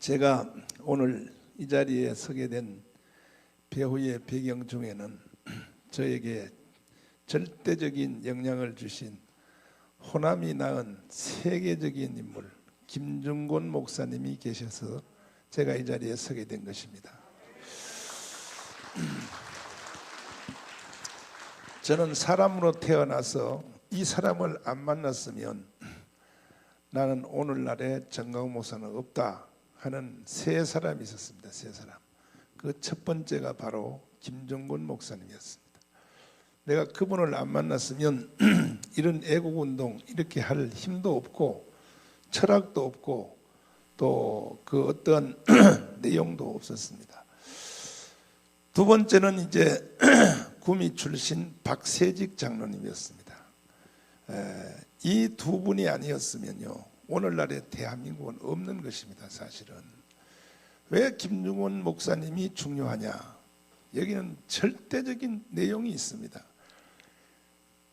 제가 오늘 이 자리에 서게 된 배후의 배경 중에는 저에게 절대적인 영향을 주신 호남이 낳은 세계적인 인물 김중곤 목사님이 계셔서 제가 이 자리에 서게 된 것입니다. 저는 사람으로 태어나서 이 사람을 안 만났으면 나는 오늘날의 정강 목사는 없다 하는 세 사람이 있었습니다. 세 사람. 그 첫 번째가 바로 김중곤 목사님이었습니다. 내가 그분을 안 만났으면 이런 애국운동 이렇게 할 힘도 없고 철학도 없고 또 그 어떤 내용도 없었습니다. 두 번째는 이제 구미 출신 박세직 장로님이었습니다. 이 두 분이 아니었으면요 오늘날의 대한민국은 없는 것입니다. 사실은 왜 김중곤 목사님이 중요하냐? 여기는 절대적인 내용이 있습니다.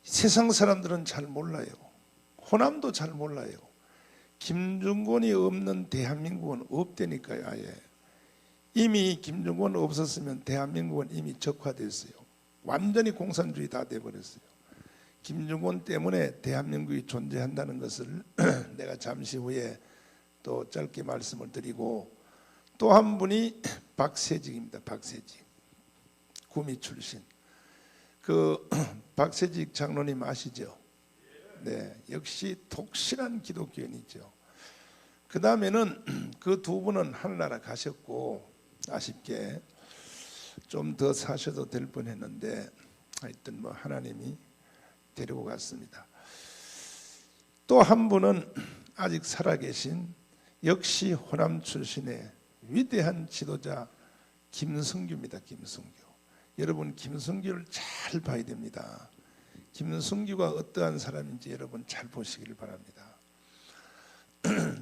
세상 사람들은 잘 몰라요. 호남도 잘 몰라요. 김중곤이 없는 대한민국은 없다니까요. 아예 이미 김중곤 없었으면 대한민국은 이미 적화됐어요. 완전히 공산주의 다 돼버렸어요. 김중곤 때문에 대한민국이 존재한다는 것을 내가 잠시 후에 또 짧게 말씀을 드리고, 또 한 분이 박세직입니다. 박세직, 구미 출신. 그 박세직 장로님 아시죠? 네, 역시 독실한 기독교인이죠. 그 다음에는 그 두 분은 하늘나라 가셨고 아쉽게 좀 더 사셔도 될 뻔했는데 하여튼 뭐 하나님이 데리고 갔습니다. 또 한 분은 아직 살아계신 역시 호남 출신의 위대한 지도자 김승규입니다. 김승규. 여러분 김승규를 잘 봐야 됩니다. 김승규가 어떠한 사람인지 여러분 잘 보시기를 바랍니다.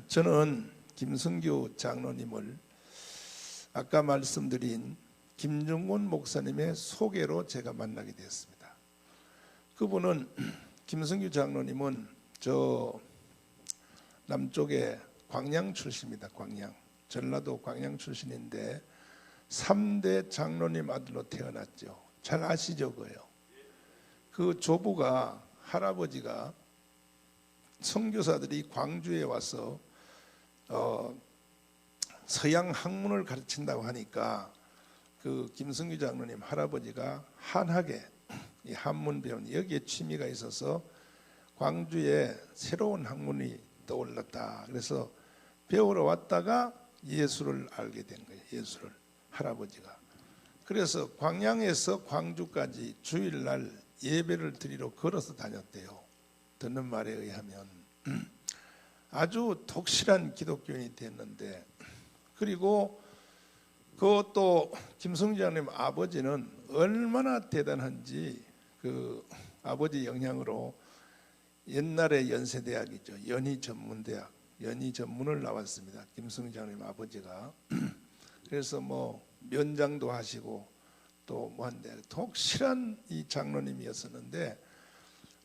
저는 김승규 장로님을 아까 말씀드린 김중곤 목사님의 소개로 제가 만나게 되었습니다. 그분은 김승규 장로님은 저 남쪽에 광양 출신입니다. 광양, 전라도 광양 출신인데 3대 장로님 아들로 태어났죠. 잘 아시죠? 그 조부가, 할아버지가 선교사들이 광주에 와서 서양 학문을 가르친다고 하니까 그 김승규 장로님 할아버지가 한학에 이 한문 배운 여기에 취미가 있어서 광주에 새로운 학문이 떠올랐다. 그래서 배우러 왔다가 예수를 알게 된 거예요. 예수를 할아버지가. 그래서 광양에서 광주까지 주일날 예배를 드리러 걸어서 다녔대요. 듣는 말에 의하면 아주 독실한 기독교인이 됐는데, 그리고 그것도 김승규 장로님 아버지는 얼마나 대단한지 그 아버지 영향으로 옛날에 연세대학이죠. 연희전문대학, 연희전문을 나왔습니다. 김승규 장로님 아버지가. 그래서 뭐 면장도 하시고 또 뭐 한데 독실한 이 장로님이었었는데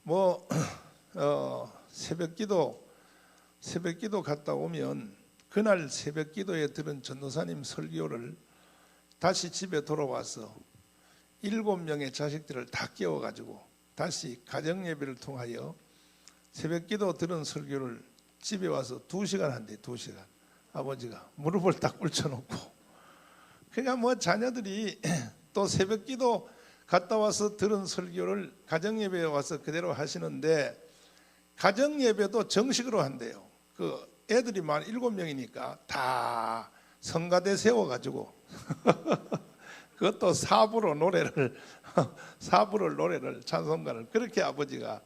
뭐 새벽기도 갔다 오면 그날 새벽기도에 들은 전도사님 설교를 다시 집에 돌아와서 7명의 자식들을 다 깨워가지고 다시 가정예배를 통하여 새벽기도 들은 설교를 집에 와서 2시간 한대. 2시간 아버지가 무릎을 딱 꿇혀놓고, 그러니까 뭐 자녀들이 또 새벽기도 갔다 와서 들은 설교를 가정예배에 와서 그대로 하시는데 가정예배도 정식으로 한대요. 그 애들이 만 7명이니까 다 성가대 세워가지고 그것도 사부로 노래를 찬송가를 그렇게 아버지가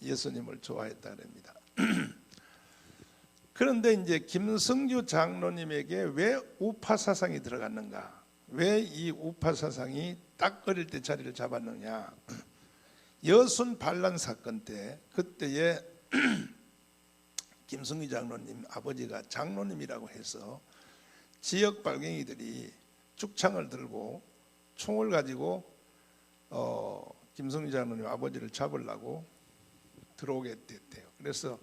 예수님을 좋아했다 그럽니다. 그런데 이제 김승규 장로님에게 왜 우파 사상이 들어갔는가? 왜 이 우파 사상이 딱 어릴 때 자리를 잡았느냐? 여순 반란 사건 때 그때에 김승규 장로님 아버지가 장로님이라고 해서 지역 발갱이들이 죽창을 들고 총을 가지고 김승규 장로님 아버지를 잡으려고 들어오게 됐대요. 그래서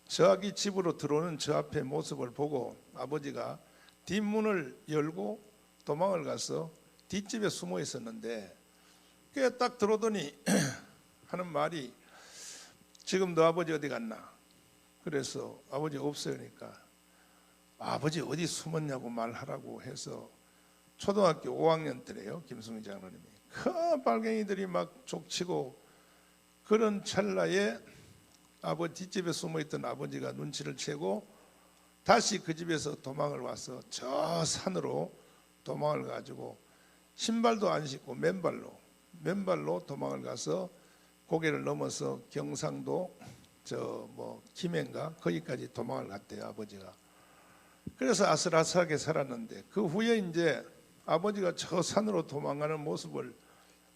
저기 집으로 들어오는 저 앞의 모습을 보고 아버지가 뒷문을 열고 도망을 가서 뒷집에 숨어 있었는데, 그게 딱 들어오더니 하는 말이, 지금 너 아버지 어디 갔나? 그래서 아버지 없어요. 그러니까 아버지 어디 숨었냐고 말하라고 해서, 초등학교 5학년 때래요. 김승희 장로님이 큰 빨갱이들이 막 족치고, 그런 찰나에 아버지 뒷집에 숨어있던 아버지가 눈치를 채고 다시 그 집에서 도망을 와서 저 산으로 도망을 가지고 신발도 안 신고 맨발로 도망을 가서 고개를 넘어서 경상도 저 김해인가 거기까지 도망을 갔대요, 아버지가. 그래서 아슬아슬하게 살았는데, 그 후에 이제 아버지가 저 산으로 도망가는 모습을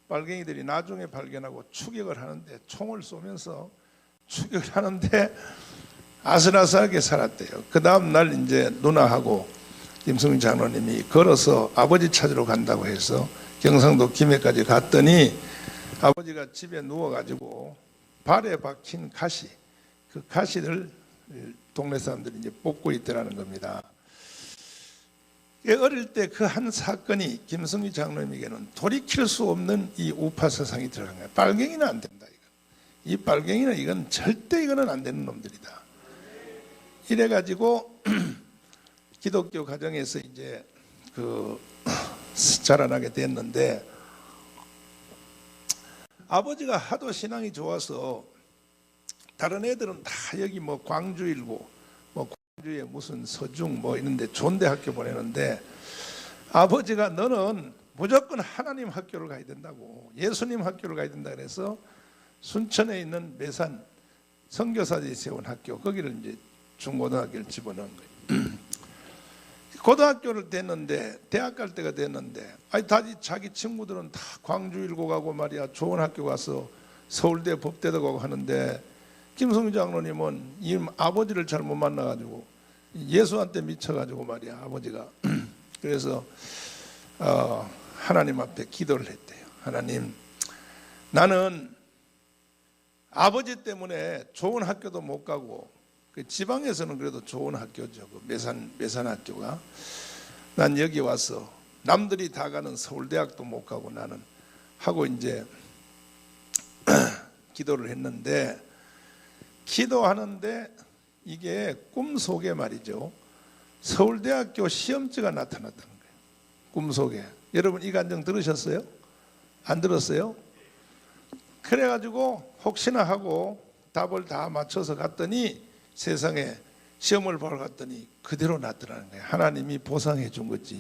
빨갱이들이 나중에 발견하고 추격을 하는데, 총을 쏘면서 추격을 하는데 아슬아슬하게 살았대요. 그 다음 날 이제 누나하고 김승희 장로님이 걸어서 아버지 찾으러 간다고 해서 경상도 김해까지 갔더니, 아버지가 집에 누워가지고 발에 박힌 가시, 그 가시를 동네 사람들이 이제 뽑고 있더라는 겁니다. 어릴 때 그 한 사건이 김승희 장로님에게는 돌이킬 수 없는 이 우파 세상이 들어간 거예요. 빨갱이는 안 된다. 이 빨갱이는 이건 절대 이거는 안 되는 놈들이다. 이래가지고 기독교 가정에서 이제 자라나게 됐는데, 아버지가 하도 신앙이 좋아서 다른 애들은 다 여기 광주일고 광주에 무슨 서중 이런데 좋은 데 학교 보내는데, 아버지가 너는 무조건 하나님 학교를 가야 된다고, 예수님 학교를 가야 된다 그래서 순천에 있는 매산 선교사들이 세운 학교, 거기를 이제 중고등학교를 집어넣은 거예요. 고등학교를 됐는데, 대학 갈 때가 됐는데, 자기 친구들은 다 광주일고 가고 말이야, 좋은 학교 가서 서울대 법대도 가고 하는데, 김승희 장로님은 이 아버지를 잘못 만나가지고 예수한테 미쳐가지고 말이야, 아버지가. 그래서 하나님 앞에 기도를 했대요. 하나님, 나는 아버지 때문에 좋은 학교도 못 가고, 그 지방에서는 그래도 좋은 학교죠, 그 매산 학교가. 난 여기 와서 남들이 다 가는 서울대학도 못 가고 나는 하고 이제 기도를 했는데, 기도하는데 이게 꿈속에 말이죠, 서울대학교 시험지가 나타났다는 거예요. 꿈속에. 여러분 이 간증 들으셨어요? 안 들었어요? 그래가지고 혹시나 하고 답을 다 맞춰서 갔더니, 세상에 시험을 보러 갔더니 그대로 났더라는 거예요. 하나님이 보상해 준 거지.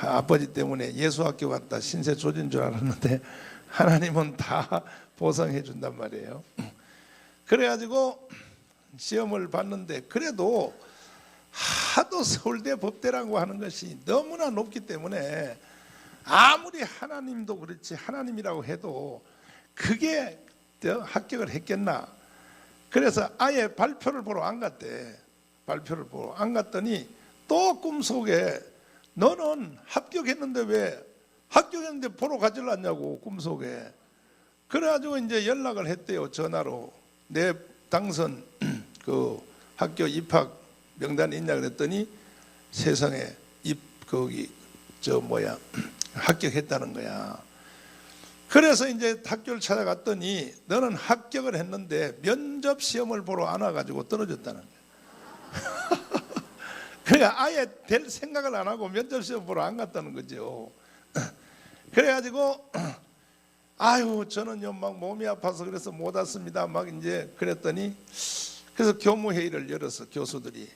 아버지 때문에 예수학교 갔다 신세 조진 줄 알았는데 하나님은 다 보상해 준단 말이에요. 그래가지고 시험을 봤는데, 그래도 하도 서울대 법대라고 하는 것이 너무나 높기 때문에 아무리 하나님도 그렇지, 하나님이라고 해도 그게 합격을 했겠나. 그래서 아예 발표를 보러 안 갔대. 발표를 보러 안 갔더니 또 꿈속에, 너는 합격했는데 왜 합격했는데 보러 가질 않냐고, 꿈속에. 그래가지고 이제 연락을 했대요, 전화로. 내 당선 그 학교 입학 명단이 있냐 그랬더니 세상에 합격했다는 거야. 그래서 이제 학교를 찾아갔더니, 너는 합격을 했는데 면접 시험을 보러 안 와가지고 떨어졌다는 거야. 그러니까 아예 될 생각을 안 하고 면접 시험 보러 안 갔다는 거죠. 그래가지고 아유 저는요 막 몸이 아파서 그래서 못 왔습니다 막 이제 그랬더니, 그래서 교무회의를 열어서 교수들이,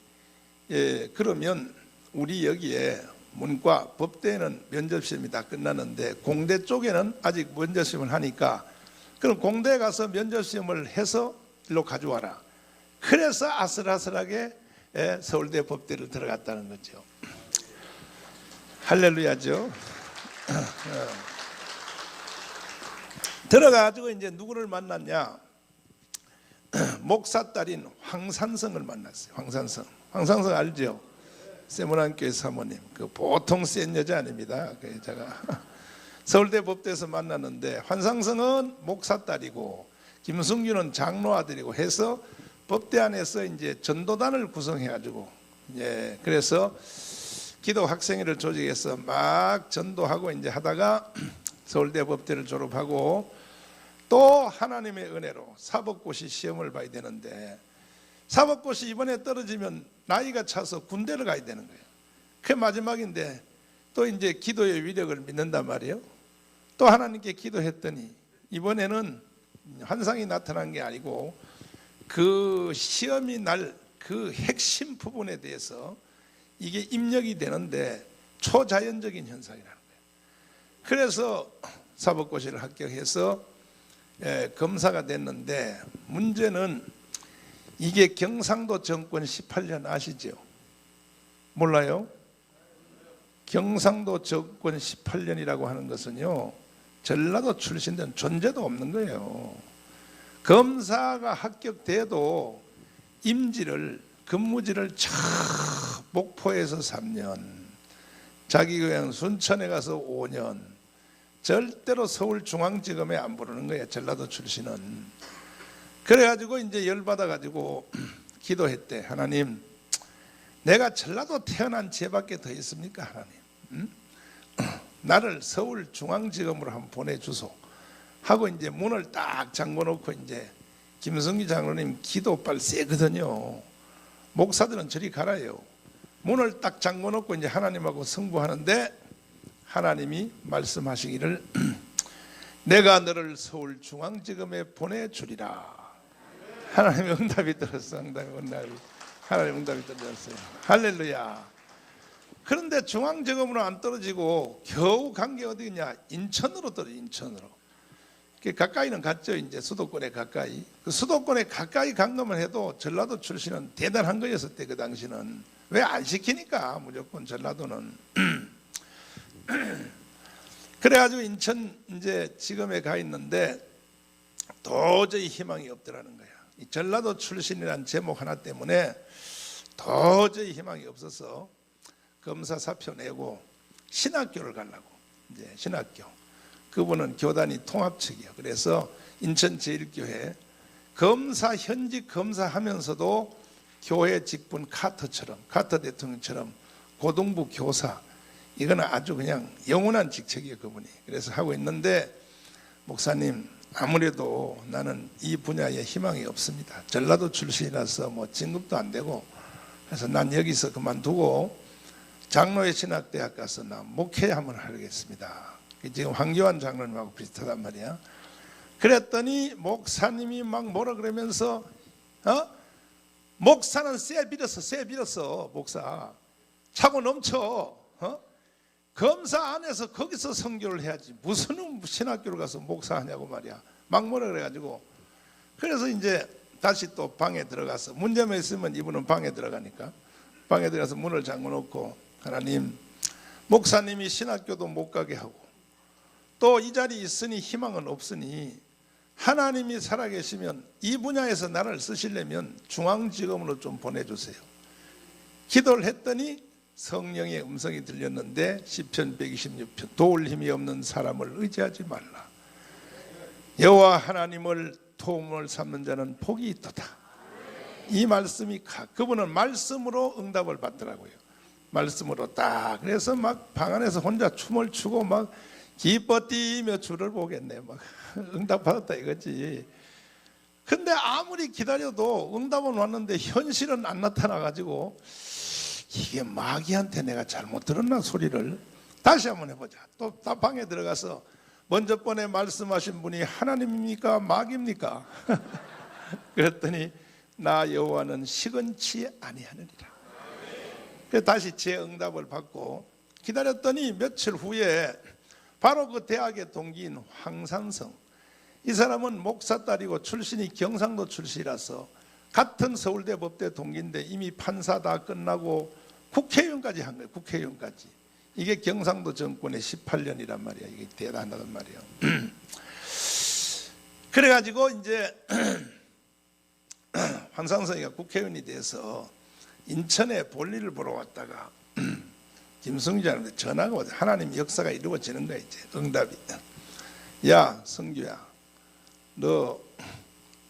그러면 우리 여기에 문과, 법대는 면접시험이 다 끝났는데 공대 쪽에는 아직 면접시험을 하니까, 그럼 공대에 가서 면접시험을 해서 일로 가져와라. 그래서 아슬아슬하게 서울대 법대를 들어갔다는 거죠. 할렐루야죠. 들어가지고 이제 누구를 만났냐? 목사 딸인 황산성을 만났어요. 황산성 알죠? 세문안교회 사모님, 그 보통 센 여자 아닙니다. 그 여자가 서울대 법대에서 만났는데, 황산성은 목사 딸이고 김승규는 장로 아들이고 해서 법대 안에서 이제 전도단을 구성해가지고 그래서 기도 학생회를 조직해서 막 전도하고 이제 하다가 서울대 법대를 졸업하고 또 하나님의 은혜로 사법고시 시험을 봐야 되는데 사법고시 이번에 떨어지면 나이가 차서 군대를 가야 되는 거예요. 그게 마지막인데 또 이제 기도의 위력을 믿는단 말이에요. 또 하나님께 기도했더니 이번에는 환상이 나타난 게 아니고 그 시험이 날 그 핵심 부분에 대해서 이게 입력이 되는데 초자연적인 현상이라는 거예요. 그래서 사법고시를 합격해서 검사가 됐는데 문제는 이게 경상도 정권 18년 아시죠? 몰라요? 경상도 정권 18년이라고 하는 것은요, 전라도 출신된 존재도 없는 거예요. 검사가 합격돼도 근무지를 목포에서 3년, 자기 고향 순천에 가서 5년, 절대로 서울중앙지검에 안 부르는 거예요, 전라도 출신은. 그래가지고 이제 열받아가지고 기도했대. 하나님, 내가 전라도 태어난 죄밖에 더 있습니까, 하나님? 응? 나를 서울중앙지검으로 한번 보내주소 하고 이제 문을 딱 잠궈놓고 이제 김성기 장로님 기도빨 세거든요. 목사들은 저리 가라요. 문을 딱 잠궈놓고 이제 하나님하고 승부하는데 하나님이 말씀하시기를 내가 너를 서울중앙지검에 보내주리라. 하나님의 응답이 들었어. 하나님의 응답이 떨어졌어요. 할렐루야. 그런데 중앙지검으로 안 떨어지고 겨우 간 게 어디냐? 인천으로 떨어져. 인천으로. 가까이는 갔죠. 이제 수도권에 가까이. 그 수도권에 가까이 간 것만 해도 전라도 출신은 대단한 거였었대. 그 당시는. 왜 안 시키니까 무조건 전라도는. 그래가지고 인천 이제 지검에 가 있는데 도저히 희망이 없더라는 거야. 이 전라도 출신이라는 제목 하나 때문에 도저히 희망이 없어서 검사 사표 내고 신학교를 가려고. 이제 신학교. 그분은 교단이 통합 측이에요. 그래서 인천 제1교회 검사 현직 검사하면서도 교회 직분 카터 대통령처럼 고등부 교사, 이거는 아주 그냥 영원한 직책이에요, 그분이. 그래서 하고 있는데 목사님, 아무래도 나는 이 분야에 희망이 없습니다. 전라도 출신이라서 뭐 진급도 안 되고, 그래서 난 여기서 그만두고 장로회 신학대학 가서 나 목회 한번 하겠습니다. 지금 황교안 장로님하고 비슷하단 말이야. 그랬더니 목사님이 막 뭐라 그러면서 목사는 쇠 빌었어. 목사 차고 넘쳐. 검사 안에서 거기서 선교를 해야지 무슨 신학교를 가서 목사하냐고 말이야. 막 뭐라 그래가지고 그래서 이제 다시 또 방에 들어가서 문제만 있으면 이분은 방에 들어가니까 방에 들어가서 문을 잠궈놓고 하나님, 목사님이 신학교도 못 가게 하고 또 이 자리에 있으니 희망은 없으니 하나님이 살아계시면 이 분야에서 나를 쓰시려면 중앙지검으로 좀 보내주세요. 기도를 했더니 성령의 음성이 들렸는데 시편 126편 도울 힘이 없는 사람을 의지하지 말라. 여호와 하나님을 도움을 삼는 자는 복이 있도다. 이 말씀이 그분은 말씀으로 응답을 받더라고요. 말씀으로 딱. 그래서 막 방 안에서 혼자 춤을 추고 막 기뻐 뛰며 주를 보겠네. 막 응답 받았다 이거지. 근데 아무리 기다려도 응답은 왔는데 현실은 안 나타나 가지고 이게 마귀한테 내가 잘못 들었나 소리를 다시 한번 해보자. 또 방에 들어가서 먼저 번에 말씀하신 분이 하나님입니까 마귀입니까? 그랬더니 나 여호와는 시건치 아니하느니라. 그래서 다시 제 응답을 받고 기다렸더니 며칠 후에 바로 그 대학의 동기인 황산성, 이 사람은 목사 딸이고 출신이 경상도 출신이라서 같은 서울대 법대 동기인데 이미 판사 다 끝나고 국회의원까지 한 거예요. 국회의원까지. 이게 경상도 정권의 18년이란 말이야. 이게 대단하단 말이에요. 그래가지고 이제 황상성이가 국회의원이 돼서 인천에 볼일을 보러 왔다가 김성주한테 전화가 와서 하나님 역사가 이루어지는 거야. 이제 응답이. 야 성규야, 너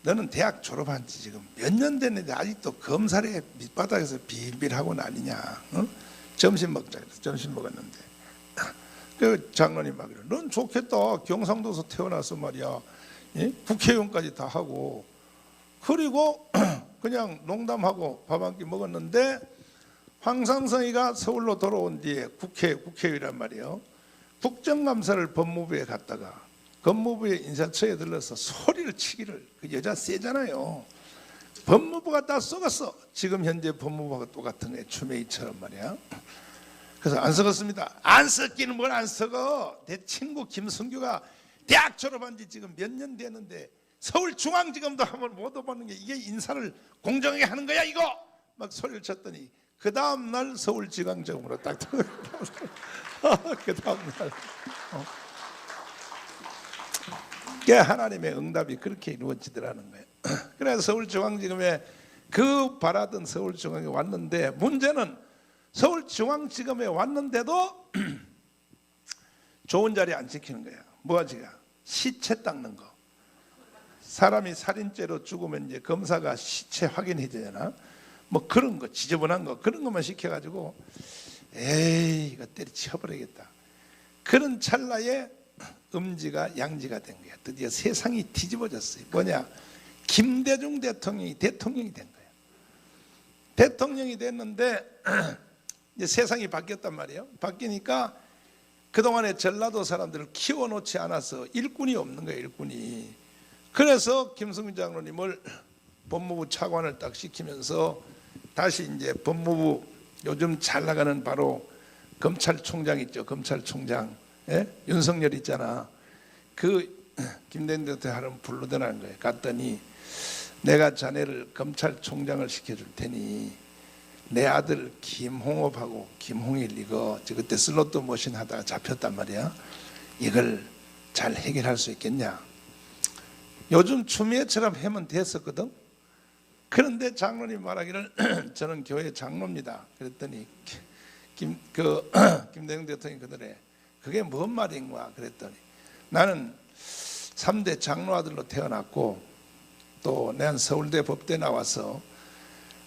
너는 대학 졸업한 지 지금 몇 년 됐는데 아직도 검사에 밑바닥에서 빌빌하고 난리냐. 어? 점심 먹자 그래서 점심 먹었는데 그 장로님 막 이래. 넌 좋겠다. 경상도에서 태어나서 말이야. 예? 국회의원까지 다 하고 그리고 그냥 농담하고 밥 한 끼 먹었는데 황상성이가 서울로 돌아온 뒤에 국회의원이란 말이에요. 국정감사를 법무부에 갔다가 법무부의 인사처에 들러서 소리를 치기를, 그 여자 세잖아요. 법무부가 다 썩었어. 지금 현재 법무부가 똑같은 애 추메이처럼 말이야. 그래서 안 썩었습니다. 안 썩기는 뭘 안 썩어. 내 친구 김승규가 대학 졸업한 지 지금 몇 년 됐는데 서울중앙지검도 한번 못 와보는 게 이게 인사를 공정하게 하는 거야 이거. 막 소리를 쳤더니 그 다음날 서울지방정으로 딱 그 다음날 하나님의 응답이 그렇게 이루어지더라는 거예요. 그래서 서울중앙지검에 그 바라던 서울중앙에 왔는데 문제는 서울중앙지검에 왔는데도 좋은 자리 안 지키는 거야. 뭐지가 시체 닦는 거. 사람이 살인죄로 죽으면 이제 검사가 시체 확인해 주잖아. 뭐 그런 거 지저분한 거 그런 것만 시켜가지고 에이 이거 때려치워버리겠다. 그런 찰나에 음지가 양지가 된 거야. 드디어 세상이 뒤집어졌어요. 뭐냐? 김대중 대통령이 된 거예요. 대통령이 됐는데 이제 세상이 바뀌었단 말이에요. 바뀌니까 그동안에 전라도 사람들을 키워놓지 않아서 일꾼이 없는 거예요. 일꾼이. 그래서 김승규 장로님을 법무부 차관을 딱 시키면서 다시 이제 법무부 요즘 잘 나가는 바로 검찰총장 있죠. 검찰총장. 예? 윤석열 있잖아. 그 김대중 대통령 불러대라는 거예요. 갔더니 내가 자네를 검찰총장을 시켜줄 테니 내 아들 김홍업하고 김홍일 이거 그때 슬로트 머신 하다가 잡혔단 말이야. 이걸 잘 해결할 수 있겠냐. 요즘 추미애처럼 하면 됐었거든. 그런데 장로님 말하기를 저는 교회 장로입니다. 그랬더니 김대중 대통령이 그들에 그게 뭔 말인가 그랬더니 나는 3대 장로 아들로 태어났고 또 내가 서울대 법대 나와서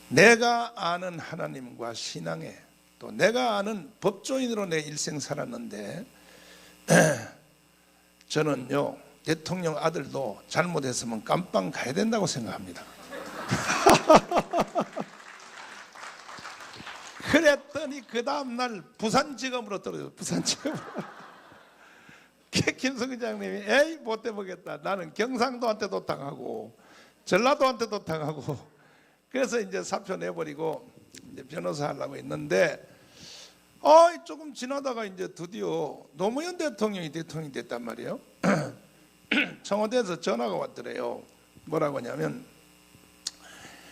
내가 아는 하나님과 신앙에 또 내가 아는 법조인으로 내 일생 살았는데 저는요 대통령 아들도 잘못했으면 깜빵 가야 된다고 생각합니다. 그랬더니 그 다음날 부산지검으로 떨어졌어요. 부산지검으로. 김승규 장님이 에이 못해 보겠다. 나는 경상도한테도 당하고 전라도한테도 당하고 그래서 이제 사표 내버리고 이제 변호사 하려고 했는데 조금 지나다가 이제 드디어 노무현 대통령이 됐단 말이에요. 청와대에서 전화가 왔더래요. 뭐라고 하냐면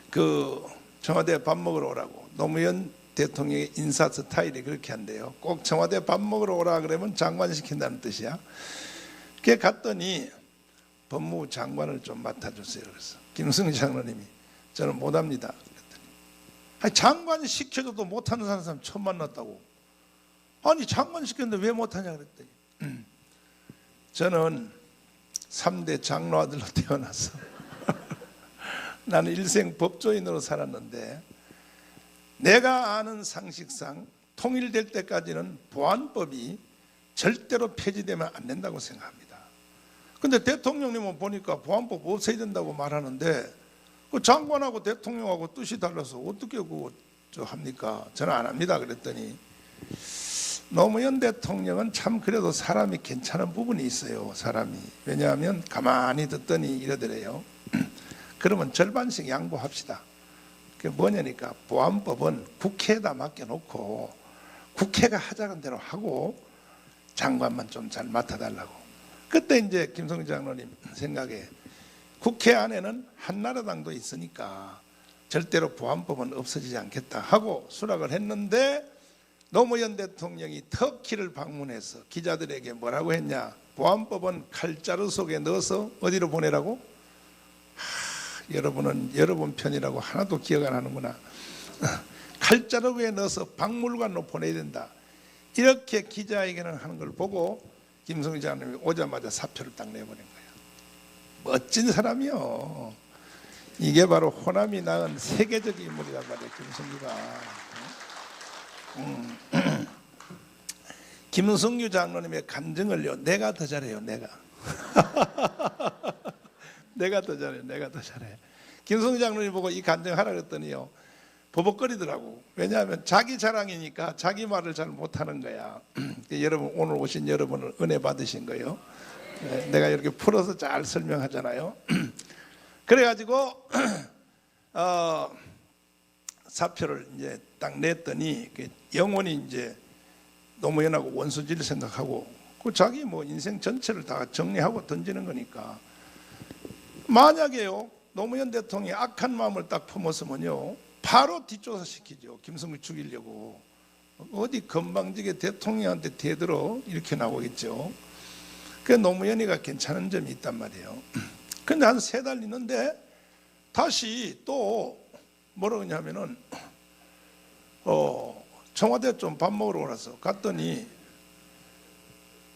그 청와대 밥 먹으러 오라고. 노무현 대통령의 인사 스타일이 그렇게 한대요. 꼭 청와대 밥 먹으러 오라 그러면 장관 시킨다는 뜻이야. 그게 갔더니 법무부 장관을 좀 맡아주세요. 그래서 김승희 장로님이 저는 못합니다. 그랬더니 장관 시켜줘도 못하는 사람 처음 만났다고. 아니 장관 시켰는데 왜 못하냐 그랬더니 저는 3대 장로 아들로 태어나서 나는 일생 법조인으로 살았는데 내가 아는 상식상 통일될 때까지는 보안법이 절대로 폐지되면 안 된다고 생각합니다. 그런데 대통령님은 보니까 보안법 없애야 된다고 말하는데 그 장관하고 대통령하고 뜻이 달라서 어떻게 그거 합니까? 저는 안 합니다. 그랬더니 노무현 대통령은 참 그래도 사람이 괜찮은 부분이 있어요. 사람이. 왜냐하면 가만히 듣더니 이러더래요. 그러면 절반씩 양보합시다. 그게 뭐냐니까 보안법은 국회에다 맡겨놓고 국회가 하자는 대로 하고 장관만 좀 잘 맡아달라고. 그때 이제 김성주 장로님 생각에 국회 안에는 한나라당도 있으니까 절대로 보안법은 없어지지 않겠다 하고 수락을 했는데 노무현 대통령이 터키를 방문해서 기자들에게 뭐라고 했냐. 보안법은 칼자루 속에 넣어서 어디로 보내라고? 여러분은 여러분 편이라고 하나도 기억 안 하는구나. 칼자루에 넣어서 박물관으로 보내야 된다. 이렇게 기자회견을 하는 걸 보고 김성주 장로님이 오자마자 사표를 딱 내버린 거예요. 멋진 사람이요. 이게 바로 호남이 낳은 세계적 인물이란 말이에요. 김성규가. 김성규 장로님의 간증을요, 내가 더 잘해요. 내가 더 잘해요. 내가 더 잘해. 김성규 장로님 보고 이 간증하라 그랬더니요, 버벅거리더라고. 왜냐하면 자기 자랑이니까 자기 말을 잘 못하는 거야. 여러분, 오늘 오신 여러분을 은혜 받으신 거예요. 내가 이렇게 풀어서 잘 설명하잖아요. 그래가지고 사표를 이제 딱 냈더니 영원히 이제 노무현하고 원수질 생각하고 그 자기 뭐 인생 전체를 다 정리하고 던지는 거니까. 만약에요, 노무현 대통령이 악한 마음을 딱 품었으면요, 바로 뒷조사 시키죠. 김성규 죽이려고. 어디 건방지게 대통령한테 대들어 이렇게 나오겠죠. 그 노무현이가 괜찮은 점이 있단 말이에요. 근데 한 3달 있는데 다시 또 뭐라고 하냐면은 청와대 좀 밥 먹으러 오라서 갔더니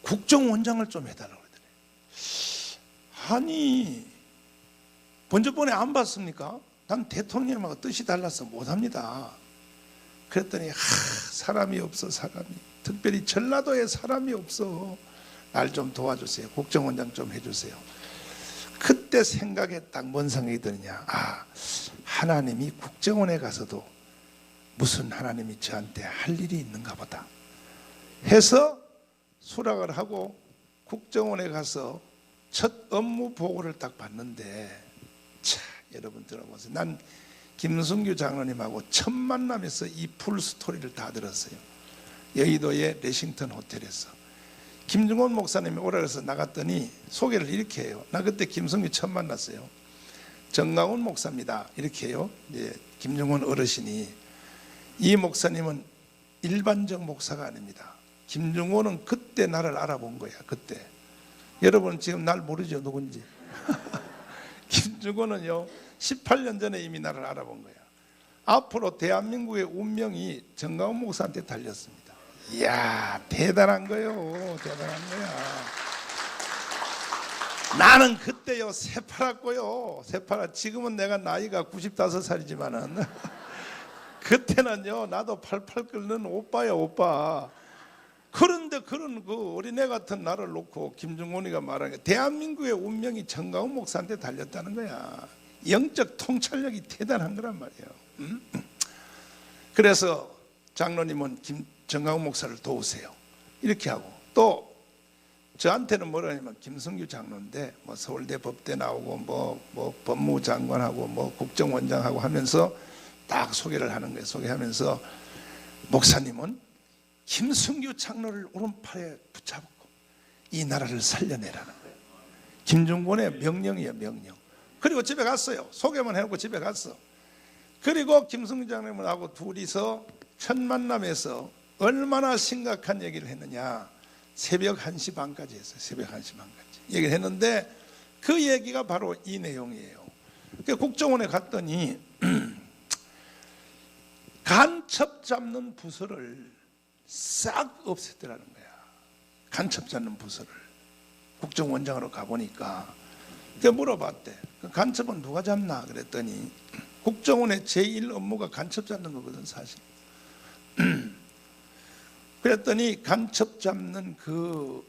국정원장을 좀 해달라고 그러더래. 아니, 번쩍번에 안 봤습니까? 난 대통령하고 뜻이 달라서 못합니다. 그랬더니 사람이 없어. 사람이, 특별히 전라도에 사람이 없어. 날 좀 도와주세요. 국정원장 좀 해주세요. 그때 생각에 딱 뭔 생각이 드느냐, 하나님이 국정원에 가서도 무슨 하나님이 저한테 할 일이 있는가 보다 해서 수락을 하고 국정원에 가서 첫 업무 보고를 딱 봤는데, 자, 여러분 들어보세요. 난 김성규 장로님하고 첫 만남에서 이 풀 스토리를 다 들었어요. 여의도의 레싱턴 호텔에서 김중원 목사님이 오라 그래서 나갔더니 소개를 이렇게 해요. 나 그때 김성규 처음 만났어요. 정강훈 목사입니다. 이렇게 해요. 김중원 어르신이. 이 목사님은 일반적 목사가 아닙니다. 김중원은 그때 나를 알아본 거야. 그때. 여러분 지금 날 모르죠, 누군지. 김중원은요, 18년 전에 이미 나를 알아본 거야. 앞으로 대한민국의 운명이 정강훈 목사한테 달렸습니다. 이야, 대단한 거요. 대단한 거야. 나는 그때요, 새파랗고요. 새파랗. 지금은 내가 나이가 95살이지만은 그때는요, 나도 팔팔 끓는 오빠야, 오빠. 그런데 그런 그 어린애 같은 나를 놓고 김중원이가 말하는 게, 대한민국의 운명이 정강훈 목사한테 달렸다는 거야. 영적 통찰력이 대단한 거란 말이에요. 그래서 장로님은 정강훈 목사를 도우세요. 이렇게 하고, 또 저한테는 뭐라 하냐면, 김성규 장로인데 뭐 서울대 법대 나오고 뭐 법무장관하고 뭐 국정원장하고 하면서 딱 소개를 하는 거예요. 소개하면서 목사님은 김성규 장로를 오른팔에 붙잡고 이 나라를 살려내라는 거예요. 김중곤의 명령이에요, 명령. 그리고 집에 갔어요. 소개만 해놓고 집에 갔어. 그리고 김성규 장로님하고 둘이서 첫 만남에서 얼마나 심각한 얘기를 했느냐, 새벽 1시 반까지 했어요. 새벽 1시 반까지 얘기를 했는데, 그 얘기가 바로 이 내용이에요. 국정원에 갔더니 간첩 잡는 부서를 싹 없앴더라는 거야. 간첩 잡는 부서를. 국정원장으로 가보니까 물어봤대. 그 간첩은 누가 잡나 그랬더니, 국정원의 제1 업무가 간첩 잡는 거거든, 사실. 그랬더니 간첩 잡는 그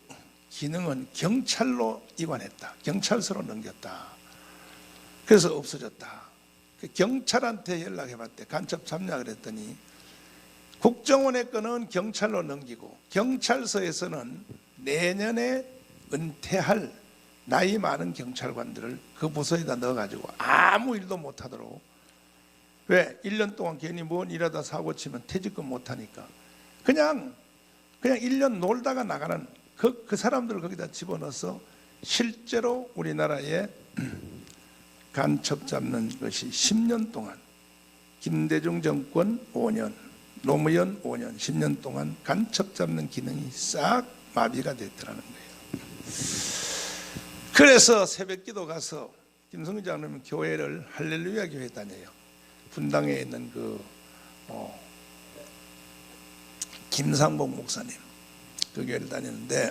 기능은 경찰로 이관했다. 경찰서로 넘겼다. 그래서 없어졌다. 경찰한테 연락해봤대. 간첩 잡냐 그랬더니, 국정원의 거는 경찰로 넘기고 경찰서에서는 내년에 은퇴할 나이 많은 경찰관들을 그 부서에다 넣어가지고 아무 일도 못하도록. 왜? 1년 동안 괜히 뭔 일하다 사고 치면 퇴직금 못하니까 그냥 1년 놀다가 나가는 그 사람들을 거기다 집어넣어서 실제로 우리나라에 간첩 잡는 것이 10년 동안, 김대중 정권 5년, 노무현 5년, 10년 동안 간첩 잡는 기능이 싹 마비가 됐더라는 거예요. 그래서 새벽기도 가서 김성규 장로님 교회를 할렐루야 교회 다녀요. 분당에 있는 김상복 목사님 그 교회를 다니는데,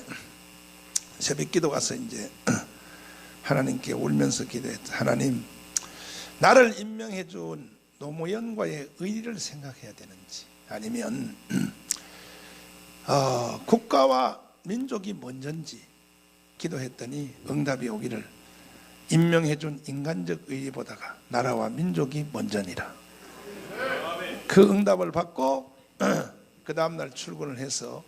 새벽기도 가서 이제 하나님께 울면서 기도했다. 하나님, 나를 임명해 준 노무현과의 의리를 생각해야 되는지, 아니면 국가와 민족이 먼저인지 기도했더니 응답이 오기를 임명해 준 인간적 의리보다가 나라와 민족이 먼저니라. 그 응답을 받고 그 다음날 출근을 해서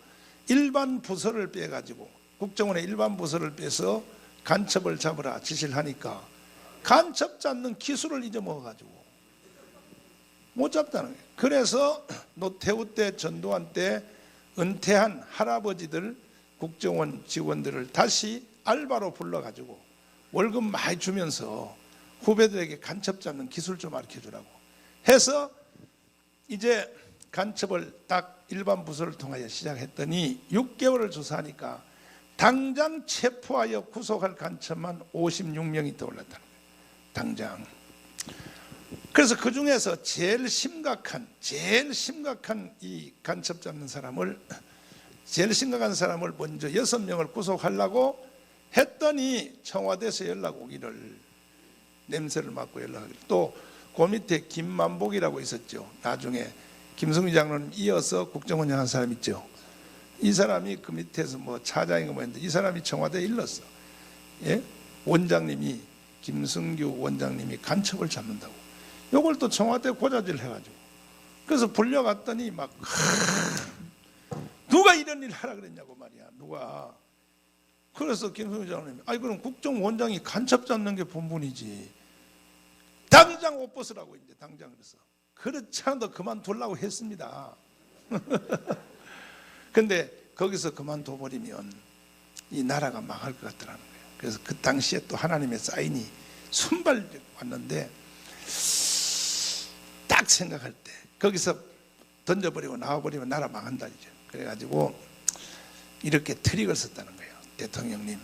일반 부서를 빼가지고, 국정원의 일반 부서를 빼서 간첩을 잡으라 지시를 하니까 간첩 잡는 기술을 잊어먹어가지고 못 잡다는 거예요. 그래서 노태우 때, 전두환 때 은퇴한 할아버지들, 국정원 직원들을 다시 알바로 불러가지고 월급 많이 주면서 후배들에게 간첩 잡는 기술 좀 가르쳐주라고 해서 이제 간첩을 딱 일반 부서를 통하여 시작했더니 6개월을 조사하니까 당장 체포하여 구속할 간첩만 56명이 떠올랐다는 거예요. 당장. 그래서 그 중에서 제일 심각한 이 간첩 잡는 사람을, 제일 심각한 사람을 먼저 6명을 구속하려고 했더니 청와대에서 연락 오기를, 냄새를 맡고 연락하기를, 또 그 밑에 김만복이라고 있었죠. 나중에 김승희 장로님 이어서 국정원장 한 사람 있죠. 이 사람이 그 밑에서 뭐 차장인가 뭐 했는데 이 사람이 청와대에 일렀어. 예? 원장님이, 김승규 원장님이 간첩을 잡는다고. 요걸 또 청와대 고자질 해가지고, 그래서 불려갔더니 막 누가 이런 일 하라 그랬냐고 말이야. 누가. 그래서 김승규 장로님이 아니 그럼 국정원장이 간첩 잡는 게 본분이지, 당장 옷 벗으라고 이제 당장. 그래서 그렇지 않아도 그만두려고 했습니다. 근데 거기서 그만둬버리면 이 나라가 망할 것 같더라는 거예요. 그래서 그 당시에 또 하나님의 사인이 순발 왔는데, 딱 생각할 때 거기서 던져버리고 나와버리면 나라 망한다 이제. 그래가지고 이렇게 트릭을 썼다는 거예요. 대통령님,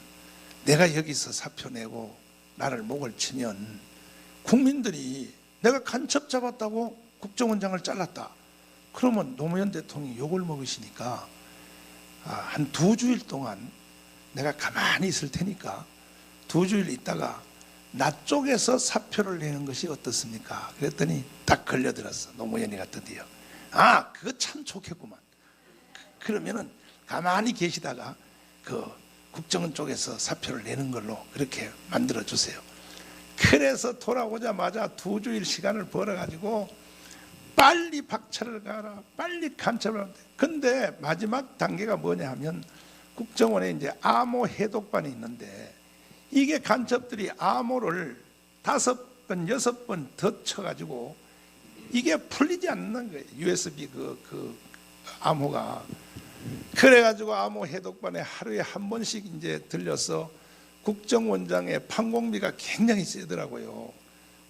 내가 여기서 사표 내고 나를 목을 치면 국민들이 내가 간첩 잡았다고 국정원장을 잘랐다 그러면 노무현 대통령이 욕을 먹으시니까 한 2주일 동안 내가 가만히 있을 테니까 2주일 있다가 나 쪽에서 사표를 내는 것이 어떻습니까? 그랬더니 딱 걸려들었어. 노무현이가 드디어 그거 참 좋겠구만. 그러면은 가만히 계시다가 그 국정원 쪽에서 사표를 내는 걸로 그렇게 만들어 주세요. 그래서 돌아오자마자 2주일 시간을 벌어가지고 빨리 박차를 가라, 빨리 간첩을 하는데, 근데 마지막 단계가 뭐냐 하면 국정원에 이제 암호 해독반이 있는데, 이게 간첩들이 암호를 5번, 6번 더 쳐가지고 이게 풀리지 않는 거예요. USB 그 암호가. 그래가지고 암호 해독반에 하루에 한 번씩 이제 들려서 국정원장의 판공비가 굉장히 세더라고요.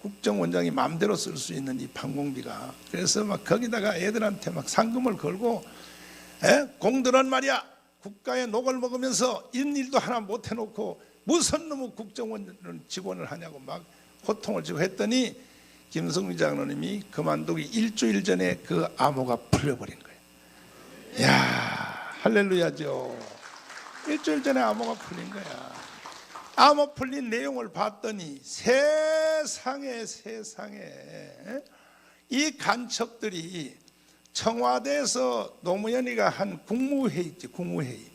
국정원장이 마음대로 쓸 수 있는 이 판공비가. 그래서 막 거기다가 애들한테 막 상금을 걸고, 공들은 말이야 국가의 녹을 먹으면서 이런 일도 하나 못 해놓고 무슨 놈의 국정원 직원을 하냐고 막 호통을 치고 했더니 김승희 장로님이 그만두기 일주일 전에 그 암호가 풀려버린 거예요. 이야, 할렐루야죠. 일주일 전에 암호가 풀린 거야. 암호 풀린 내용을 봤더니 세상에 이 간첩들이 청와대에서 노무현이가 한 국무회의 있지, 국무회의.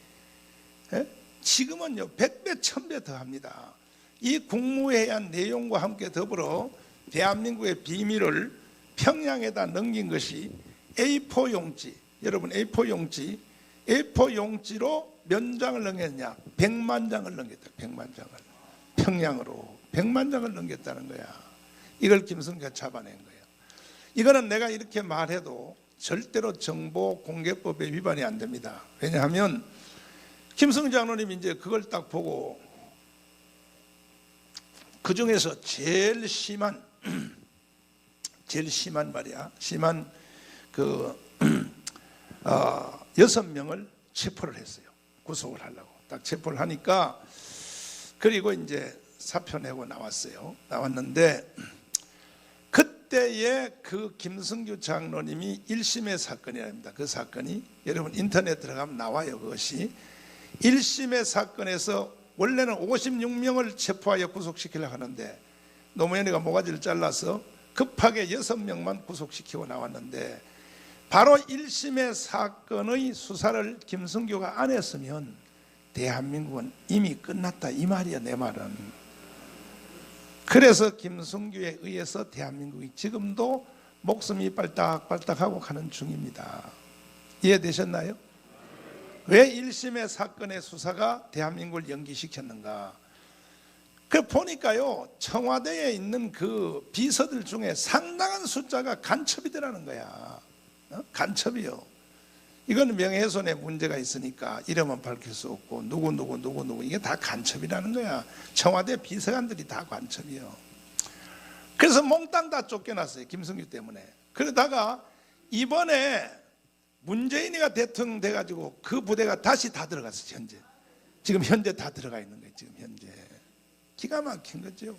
지금은요 100배 1000배 더 합니다. 이 국무회의한 내용과 함께 더불어 대한민국의 비밀을 평양에다 넘긴 것이 A4 용지. 여러분 A4 용지로 몇 장을 넘겼냐? 100만 장을 넘겼다. 100만 장을. 평양으로 100만 장을 넘겼다는 거야. 이걸 김승규가 잡아낸 거예요. 이거는 내가 이렇게 말해도 절대로 정보공개법에 위반이 안 됩니다. 왜냐하면 김승규 장로님이 이제 그걸 딱 보고 그 중에서 제일 심한 말이야. 심한 그 6명을 체포를 했어요. 구속을 하려고 딱 체포를 하니까, 그리고 이제 사표 내고 나왔어요. 나왔는데 그때의 그 김승규 장로님이 1심의 사건이랍니다. 그 사건이 여러분 인터넷 들어가면 나와요. 그것이 1심의 사건에서 원래는 56명을 체포하여 구속시키려고 하는데 노무현이가 모가지를 잘라서 급하게 6명만 구속시키고 나왔는데, 바로 1심의 사건의 수사를 김승규가 안 했으면 대한민국은 이미 끝났다, 이 말이야, 내 말은. 그래서 김승규에 의해서 대한민국이 지금도 목숨이 빨딱빨딱하고 가는 중입니다. 이해되셨나요? 왜 1심의 사건의 수사가 대한민국을 연기시켰는가? 그 보니까요, 청와대에 있는 그 비서들 중에 상당한 숫자가 간첩이더라는 거야. 간첩이요. 이건 명예훼손에 문제가 있으니까 이름은 밝힐 수 없고 누구 이게 다 간첩이라는 거야. 청와대 비서관들이 다 간첩이요. 그래서 몽땅 다 쫓겨났어요, 김승규 때문에. 그러다가 이번에 문재인이가 대통령 돼가지고 그 부대가 다시 다 들어갔어요. 지금 현재 다 들어가 있는 거예요. 지금 현재 기가 막힌 거죠.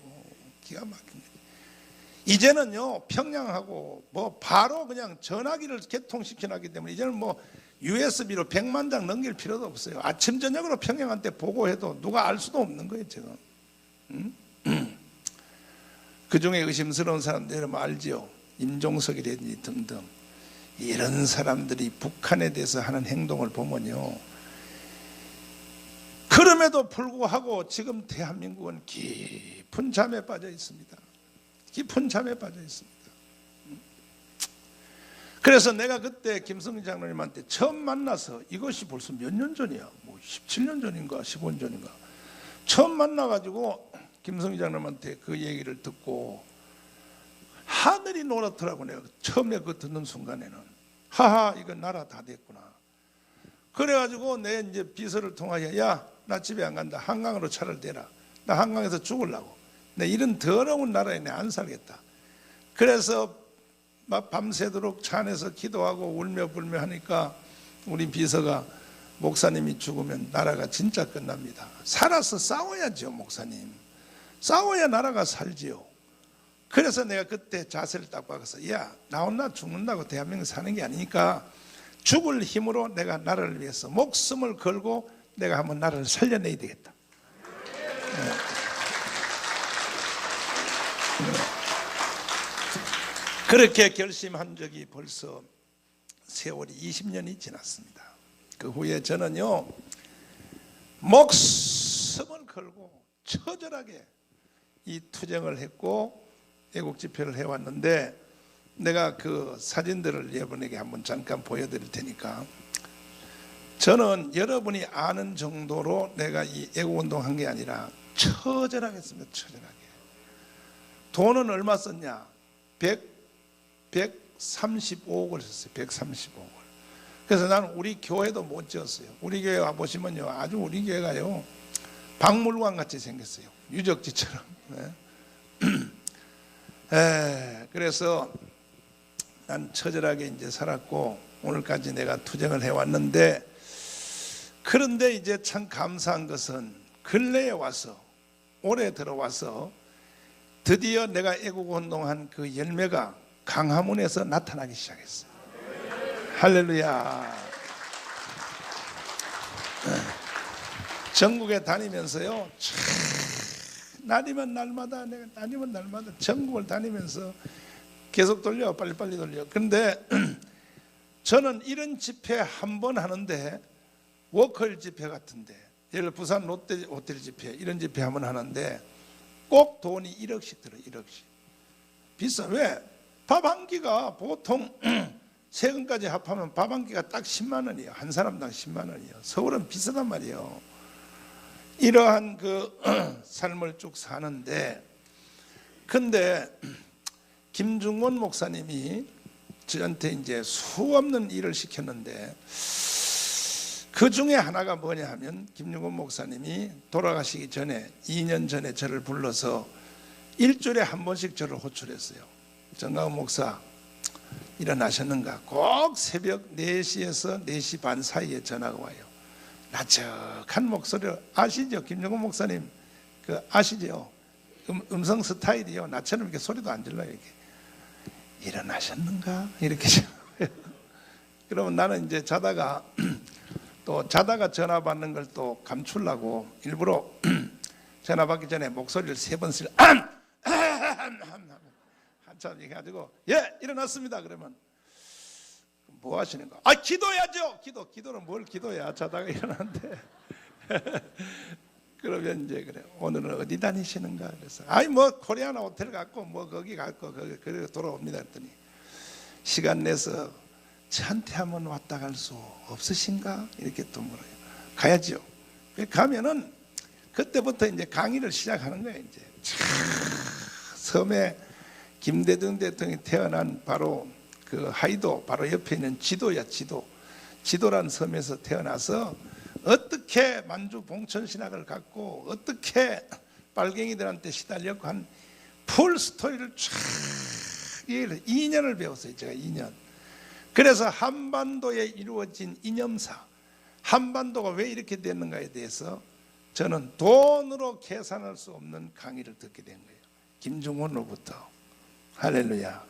기가 막힌 거죠. 이제는요, 평양하고 뭐 바로 그냥 전화기를 개통시켜놨기 때문에 이제는 뭐 USB로 100만 장 넘길 필요도 없어요. 아침 저녁으로 평양한테 보고해도 누가 알 수도 없는 거예요 지금. 그 중에 의심스러운 사람들은 알지요. 임종석이라든지 등등 이런 사람들이 북한에 대해서 하는 행동을 보면요, 그럼에도 불구하고 지금 대한민국은 깊은 잠에 빠져 있습니다. 깊은 잠에 빠져 있습니다. 그래서 내가 그때 김성기 장로님한테 처음 만나서, 이것이 벌써 몇 년 전이야, 뭐 17년 전인가 15년 전인가, 처음 만나가지고 김성기 장로님한테 그 얘기를 듣고 하늘이 노랗더라고. 내가 처음에 그 듣는 순간에는 하하, 이거 나라 다 됐구나. 그래가지고 내 이제 비서를 통하여, 야, 나 집에 안 간다, 한강으로 차를 대라, 나 한강에서 죽으려고, 내 이런 더러운 나라에 내 안 살겠다. 그래서 막 밤새도록 차 안에서 기도하고 울며 불며 하니까 우리 비서가, 목사님이 죽으면 나라가 진짜 끝납니다. 살아서 싸워야죠, 목사님. 싸워야 나라가 살지요. 그래서 내가 그때 자세를 딱 바꿔서, 야, 나 혼자 죽는다고 대한민국 사는 게 아니니까 죽을 힘으로 내가 나라를 위해서 목숨을 걸고 내가 한번 나라를 살려내야 되겠다. 그렇게 결심한 적이 벌써 세월이 20년이 지났습니다. 그 후에 저는요, 목숨을 걸고 처절하게 이 투쟁을 했고 애국 집회를 해왔는데, 내가 그 사진들을 여러분에게 한번 잠깐 보여드릴 테니까, 저는 여러분이 아는 정도로 내가 이 애국운동 한 게 아니라 처절하게 했습니다. 처절하게. 돈은 얼마 썼냐? 135억을 썼어요. 135억을. 그래서 나는 우리 교회도 못 지었어요. 우리 교회 와보시면요, 아주 우리 교회가요, 박물관 같이 생겼어요. 유적지처럼. 그래서 난 처절하게 이제 살았고 오늘까지 내가 투쟁을 해왔는데, 그런데 이제 참 감사한 것은 근래에 와서, 올해 들어와서 드디어 내가 애국운동한 그 열매가 강화문에서 나타나기 시작했어요. 할렐루야. 전국에 다니면서요, 날이면 날마다, 내가 날이면 날마다 전국을 다니면서 계속 돌려, 빨리빨리 돌려. 그런데 저는 이런 집회 한 번 하는데, 워커힐 집회 같은데, 예를 들어 부산 롯데 호텔 집회, 이런 집회 한 번 하는데 꼭 돈이 1억씩 들어. 1억씩. 비싸. 왜? 밥 한 끼가 보통 세금까지 합하면 밥 한 끼가 딱 10만 원이에요. 한 사람당 10만 원이에요. 서울은 비싸단 말이에요. 이러한 그 삶을 쭉 사는데, 근데 김중곤 목사님이 저한테 이제 수없는 일을 시켰는데, 그 중에 하나가 뭐냐 하면, 김중곤 목사님이 돌아가시기 전에 2년 전에 저를 불러서 일주일에 한 번씩 저를 호출했어요. 정강훈 목사 일어나셨는가? 꼭 새벽 4시에서 4시 반 사이에 전화가 와요. 나적한 목소리로, 아시죠? 김중곤 목사님 그 아시죠? 음성 스타일이요, 나처럼 이렇게 소리도 안 질러요. 이렇게 일어나셨는가? 이렇게 그러면 나는 이제 자다가 또 전화 받는 걸 또 감추려고 일부러 전화 받기 전에 목소리를 3번 쓰려. 한참 얘기해가지고 예 일어났습니다. 그러면 뭐 하시는가? 아 기도해야죠. 기도는 뭘 기도해야 자다가 일어났는데 그러면 이제 그래 오늘은 어디 다니시는가? 그래서 아이 뭐 코리아나 호텔 갔고 뭐 거기 갔고 그래 돌아옵니다. 그랬더니 시간 내서 저한테 한번 왔다 갈 수 없으신가? 이렇게 또 물어요. 가야죠. 가면은 그때부터 이제 강의를 시작하는 거예요. 이제 섬에 김대중 대통령이 태어난 바로 그 하이도 바로 옆에 있는 지도야. 지도란 섬에서 태어나서 어떻게 만주 봉천 신학을 갖고 어떻게 빨갱이들한테 시달렸고 한 풀 스토리를 쫙 2년을 배웠어요. 제가 2년. 그래서 한반도에 이루어진 이념사, 한반도가 왜 이렇게 됐는가에 대해서 저는 돈으로 계산할 수 없는 강의를 듣게 된 거예요. 김중원으로부터. 할렐루야.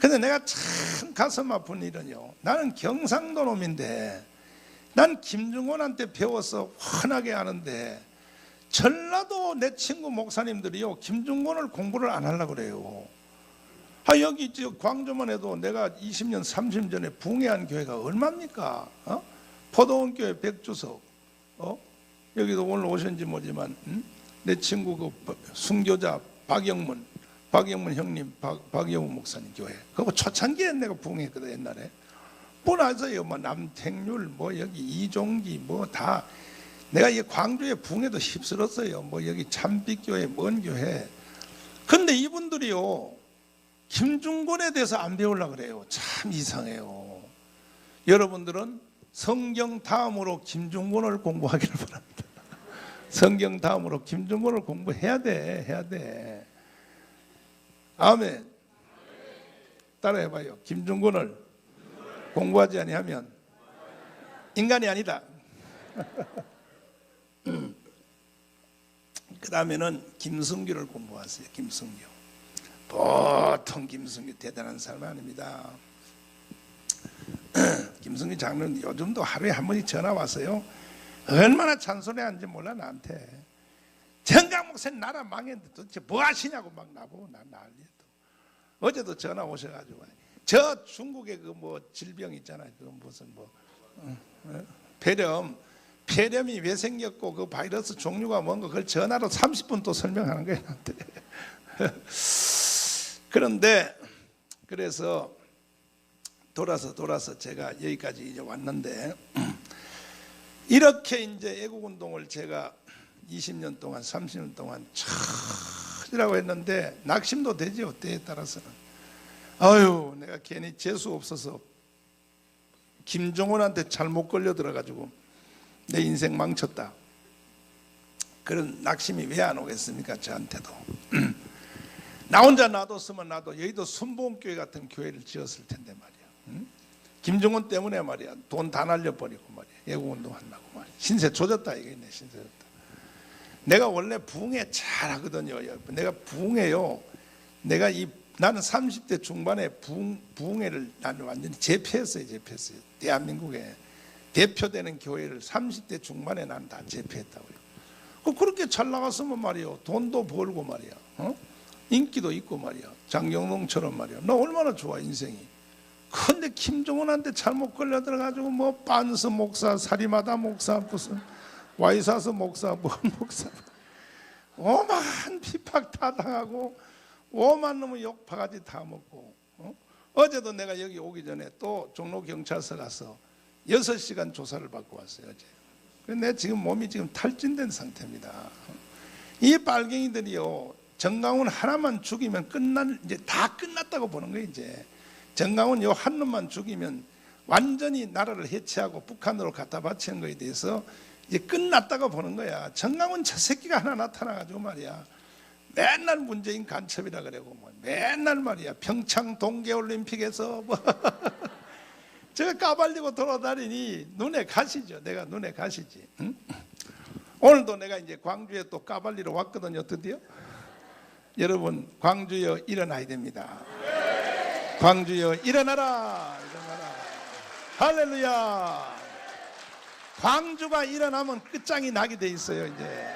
근데 내가 참 가슴 아픈 일은요, 나는 경상도 놈인데 난 김중원한테 배워서 훤하게 아는데 전라도 내 친구 목사님들이요 김중원을 공부를 안 하려고 그래요. 여기 광주만 해도 내가 20년 30년 전에 붕해한 교회가 얼마입니까? 포도원 교회 백주석, 여기도 오늘 오셨는지 모르지만 내 친구 그 순교자 박영문 형님, 박영문 목사님 교회 그거 초창기에 내가 붕해했거든. 옛날에 뭐 나서요 뭐 남택률 뭐 여기 이종기 뭐 다 내가 이 광주에 붕해도 휩쓸었어요. 뭐 여기 참빛교회 먼 교회. 근데 이분들이요 김중곤에 대해서 안 배우려고 그래요. 참 이상해요. 여러분들은 성경 다음으로 김중곤을 공부하기를 바랍니다. 성경 다음으로 김중곤을 공부해야 돼. 아멘. 따라해봐요. 김중곤을 공부하지 아니하면 인간이 아니다. 그 다음에는 김승규를 공부하세요. 김승규. 보통 김승규 대단한 사람 아닙니다. 김승규 장로님 요즘도 하루에 한 번씩 전화 왔어요. 얼마나 잔소리하는지 몰라 나한테. 정강 목사님 나라 망했는데 도대체 뭐 하시냐고 막 나보고 난리야. 어제도 전화 오셔가지고 저 중국의 그 뭐 질병 있잖아요. 그 무슨 뭐 폐렴이 왜 생겼고 그 바이러스 종류가 뭔가 그걸 전화로 30분 또 설명하는 거예요. 나한테. 그런데 그래서 돌아서 제가 여기까지 이제 왔는데 이렇게 이제 애국운동을 제가 20년 동안 30년 동안 이라고 했는데 낙심도 되죠. 때에 따라서는. 아유 내가 괜히 재수 없어서 김종원한테 잘못 걸려 들어가지고 내 인생 망쳤다. 그런 낙심이 왜 안 오겠습니까? 저한테도. 나 혼자 놔뒀으면 나도 여의도 순복음교회 같은 교회를 지었을 텐데 말이야. 김종원 때문에 말이야 돈 다 날려버리고 말이야 애국운동 한다고 말이야. 신세 조졌다 이게. 신세 조졌다. 내가 원래 부흥회 잘하거든요. 내가 부흥회요. 나는 30대 중반에 부흥회를 나는 완전히 제패했어요. 대한민국에 대표되는 교회를 30대 중반에 나는 다 제패했다고요. 그렇게 잘 나갔으면 말이요. 돈도 벌고 말이야. 인기도 있고 말이야. 장경동처럼 말이야. 나 얼마나 좋아 인생이. 근데 김종원한테 잘못 걸려 들어가지고 뭐 반스 목사, 사리마다 목사, 무슨 와이사스 목사, 뭔 목사, 오만 핍박 다 당하고 오만 놈의 욕 바가지 다 먹고. 어제도 내가 여기 오기 전에 또 종로 경찰서 가서 6시간 조사를 받고 왔어요. 어제. 내 지금 몸이 지금 탈진된 상태입니다. 이 빨갱이들이요 정강훈 하나만 죽이면 이제 다 끝났다고 보는 거예요. 이제 정강훈 요 한 놈만 죽이면 완전히 나라를 해체하고 북한으로 갖다 바치는 거에 대해서 이제 끝났다고 보는 거야. 정강훈 저 새끼가 하나 나타나가지고 말이야 맨날 문재인 간첩이라 그러고 뭐 맨날 말이야 평창 동계올림픽에서 뭐 제가 까발리고 돌아다니니 눈에 가시죠. 내가 눈에 가시지. 응? 오늘도 내가 이제 광주에 또 까발리러 왔거든요. 드디어. 여러분 광주여 일어나야 됩니다. 광주여 일어나라. 할렐루야. 광주가 일어나면 끝장이 나게 돼 있어요. 이제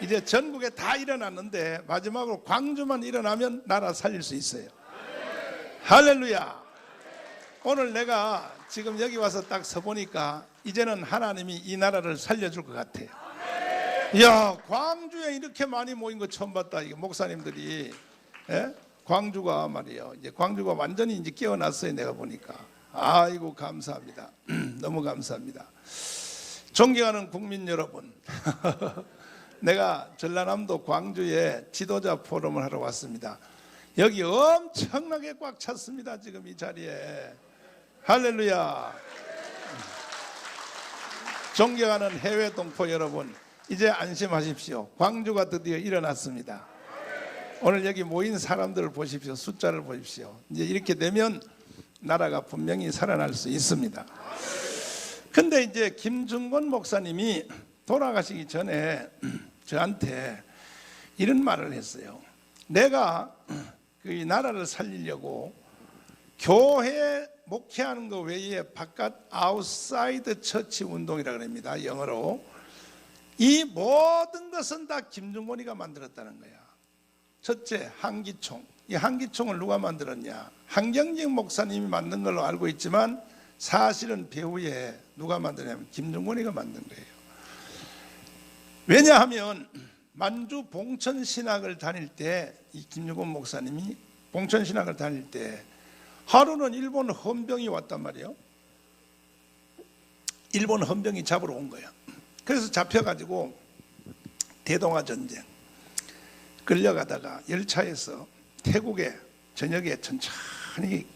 이제 전국에 다 일어났는데 마지막으로 광주만 일어나면 나라 살릴 수 있어요. 할렐루야. 오늘 내가 지금 여기 와서 딱 서보니까 이제는 하나님이 이 나라를 살려줄 것 같아요. 이야, 광주에 이렇게 많이 모인 거 처음 봤다. 이게 목사님들이. 예? 광주가 말이에요. 이제 광주가 완전히 이제 깨어났어요. 내가 보니까. 아이고, 감사합니다. 너무 감사합니다. 존경하는 국민 여러분. 내가 전라남도 광주에 지도자 포럼을 하러 왔습니다. 여기 엄청나게 꽉 찼습니다. 지금 이 자리에. 할렐루야. 존경하는 해외 동포 여러분, 이제 안심하십시오. 광주가 드디어 일어났습니다. 오늘 여기 모인 사람들을 보십시오. 숫자를 보십시오. 이제 이렇게 되면 나라가 분명히 살아날 수 있습니다. 근데 이제 김중곤 목사님이 돌아가시기 전에 저한테 이런 말을 했어요. 내가 그 나라를 살리려고 교회 목회하는 것 외에 바깥 아웃사이드 처치 운동이라고 합니다. 영어로. 이 모든 것은 다 김중곤이가 만들었다는 거야. 첫째, 한기총. 이 한기총을 누가 만들었냐? 한경직 목사님이 만든 걸로 알고 있지만 사실은 배후에 누가 만드냐면 김중곤이가 만든 거예요. 왜냐하면 만주 봉천신학을 다닐 때 이 김중곤 목사님이 봉천신학을 다닐 때 하루는 일본 헌병이 왔단 말이에요. 일본 헌병이 잡으러 온 거야. 그래서 잡혀가지고 대동아 전쟁 끌려가다가 열차에서 태국에 저녁에 천천히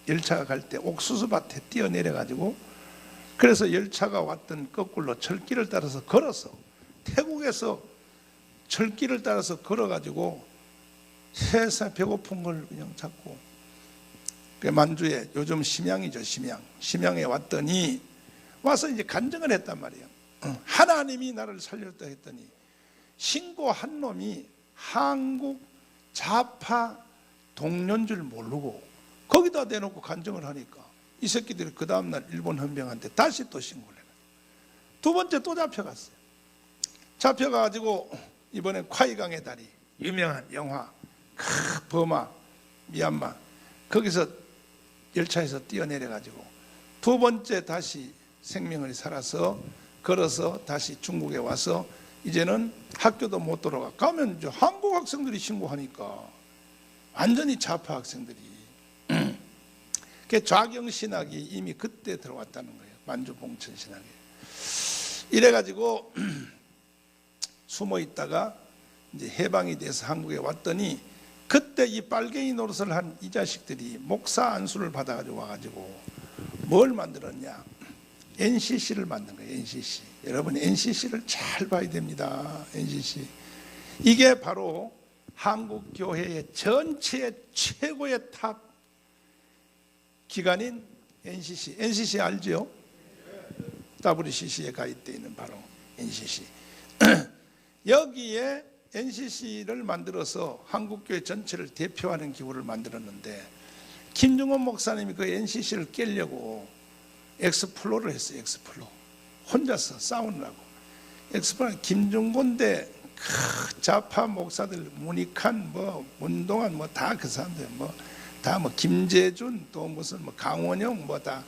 열차가 갈 때 옥수수밭에 뛰어내려가지고 그래서 열차가 왔던 거꾸로 철길을 따라서 걸어서 태국에서 철길을 따라서 걸어가지고 세상 배고픈 걸 그냥 잡고 만주에 요즘 심양이죠. 심양에 왔더니 와서 이제 간증을 했단 말이에요. 하나님이 나를 살렸다 했더니 신고한 놈이 한국 좌파 동료인 줄 모르고 거기다 대놓고 간증을 하니까 이 새끼들이 그 다음날 일본 헌병한테 다시 또 신고를 해요. 두 번째 또 잡혀갔어요. 잡혀가지고 이번에 콰이강의 다리 유명한 영화 버마 미얀마 거기서 열차에서 뛰어내려가지고 두 번째 다시 생명을 살아서 걸어서 다시 중국에 와서 이제는 학교도 못 돌아가. 가면 이제 한국 학생들이 신고하니까 완전히 좌파 학생들이. 그 좌경신학이 이미 그때 들어왔다는 거예요. 만주 봉천신학에. 이래가지고 숨어 있다가 이제 해방이 돼서 한국에 왔더니 그때 이 빨갱이 노릇을 한 이 자식들이 목사 안수를 받아가지고 와가지고 뭘 만들었냐? NCC를 만든 거예요. NCC. 여러분 NCC를 잘 봐야 됩니다. NCC. 이게 바로 한국 교회의 전체의 최고의 탑 기관인 NCC. NCC 알죠? WCC에 가입되어 있는 바로 NCC. 여기에 NCC를 만들어서 한국교회 전체를 대표하는 기구를 만들었는데 김중곤 목사님이 그 NCC를 깨려고 엑스플로를 했어요. 엑스플로. 혼자서 싸우느라고. 엑스플로 김중곤 대 좌파 목사들 문익한 뭐 문동환 뭐 다 그 사람들 뭐 다 뭐 김재준 또 무슨 뭐 강원영 뭐 다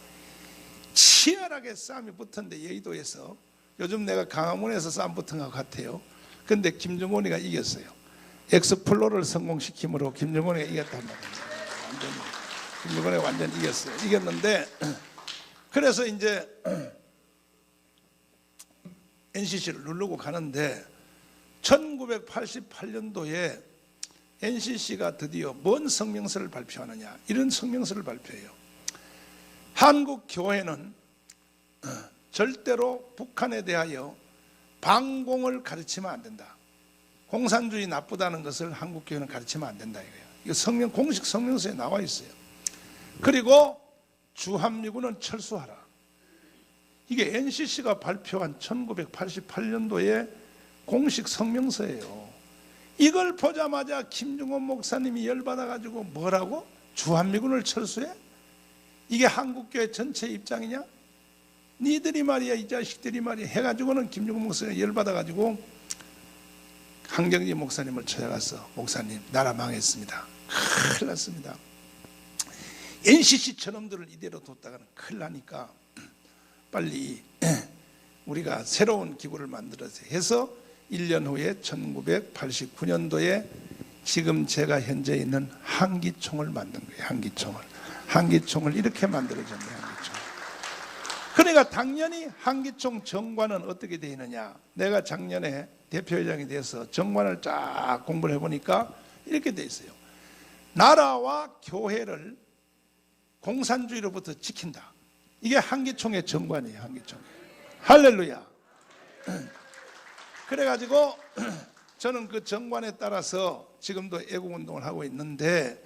치열하게 싸움이 붙었는데 여의도에서 요즘 내가 강화문에서 싸움 붙은 것 같아요. 근데 김중곤이가 이겼어요. 엑스플로를 성공시킴으로 김중곤이가 이겼단 말이에요. 완전히 김중곤이가 완전히 이겼어요. 이겼는데 그래서 이제 NCC를 누르고 가는데 1988년도에 NCC가 드디어 뭔 성명서를 발표하느냐 이런 성명서를 발표해요. 한국 교회는 절대로 북한에 대하여 반공을 가르치면 안 된다. 공산주의 나쁘다는 것을 한국 교회는 가르치면 안 된다 이거예요. 이거 공식 성명서에 나와 있어요. 그리고 주한미군은 철수하라. 이게 NCC가 발표한 1988년도에 공식 성명서예요. 이걸 보자마자 김중곤 목사님이 열받아가지고 뭐라고? 주한미군을 철수해? 이게 한국교회 전체 입장이냐? 니들이 말이야 이 자식들이 말이야 해가지고는 김중곤 목사님이 열받아가지고 황정지 목사님을 찾아가서 목사님 나라 망했습니다. 큰일 났습니다. NCC 저놈들을 이대로 뒀다가는 큰일 나니까 빨리 우리가 새로운 기구를 만들어서 해서 1년 후에 1989년도에 지금 제가 현재 있는 한기총을 만든 거예요. 한기총을 이렇게 만들어졌네요. 한기총. 그러니까 당연히 한기총 정관은 어떻게 되어 있느냐, 내가 작년에 대표회장이 돼서 정관을 쫙 공부를 해보니까 이렇게 되어 있어요. 나라와 교회를 공산주의로부터 지킨다. 이게 한기총의 정관이에요. 한기총. 할렐루야. 그래가지고 저는 그 정관에 따라서 지금도 애국운동을 하고 있는데,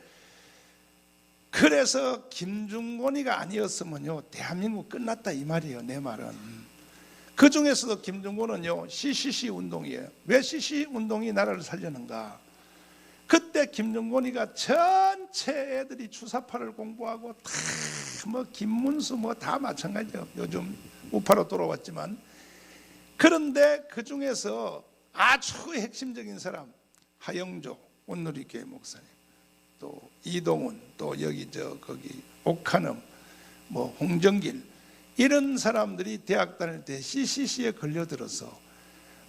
그래서 김중곤이가 아니었으면요 대한민국 끝났다 이 말이에요. 내 말은. 그 중에서도 김중곤은요 CCC 운동이에요. 왜 CCC 운동이 나라를 살렸는가? 그때 김중곤이가 전체 애들이 주사파를 공부하고 다 뭐 김문수 뭐 다 마찬가지예요. 요즘 우파로 돌아왔지만. 그런데 그 중에서 아주 핵심적인 사람 하영조 온누리교회 목사님, 또 이동훈, 또 여기 거기 옥한음, 뭐 홍정길, 이런 사람들이 대학 다닐 때 CCC에 걸려들어서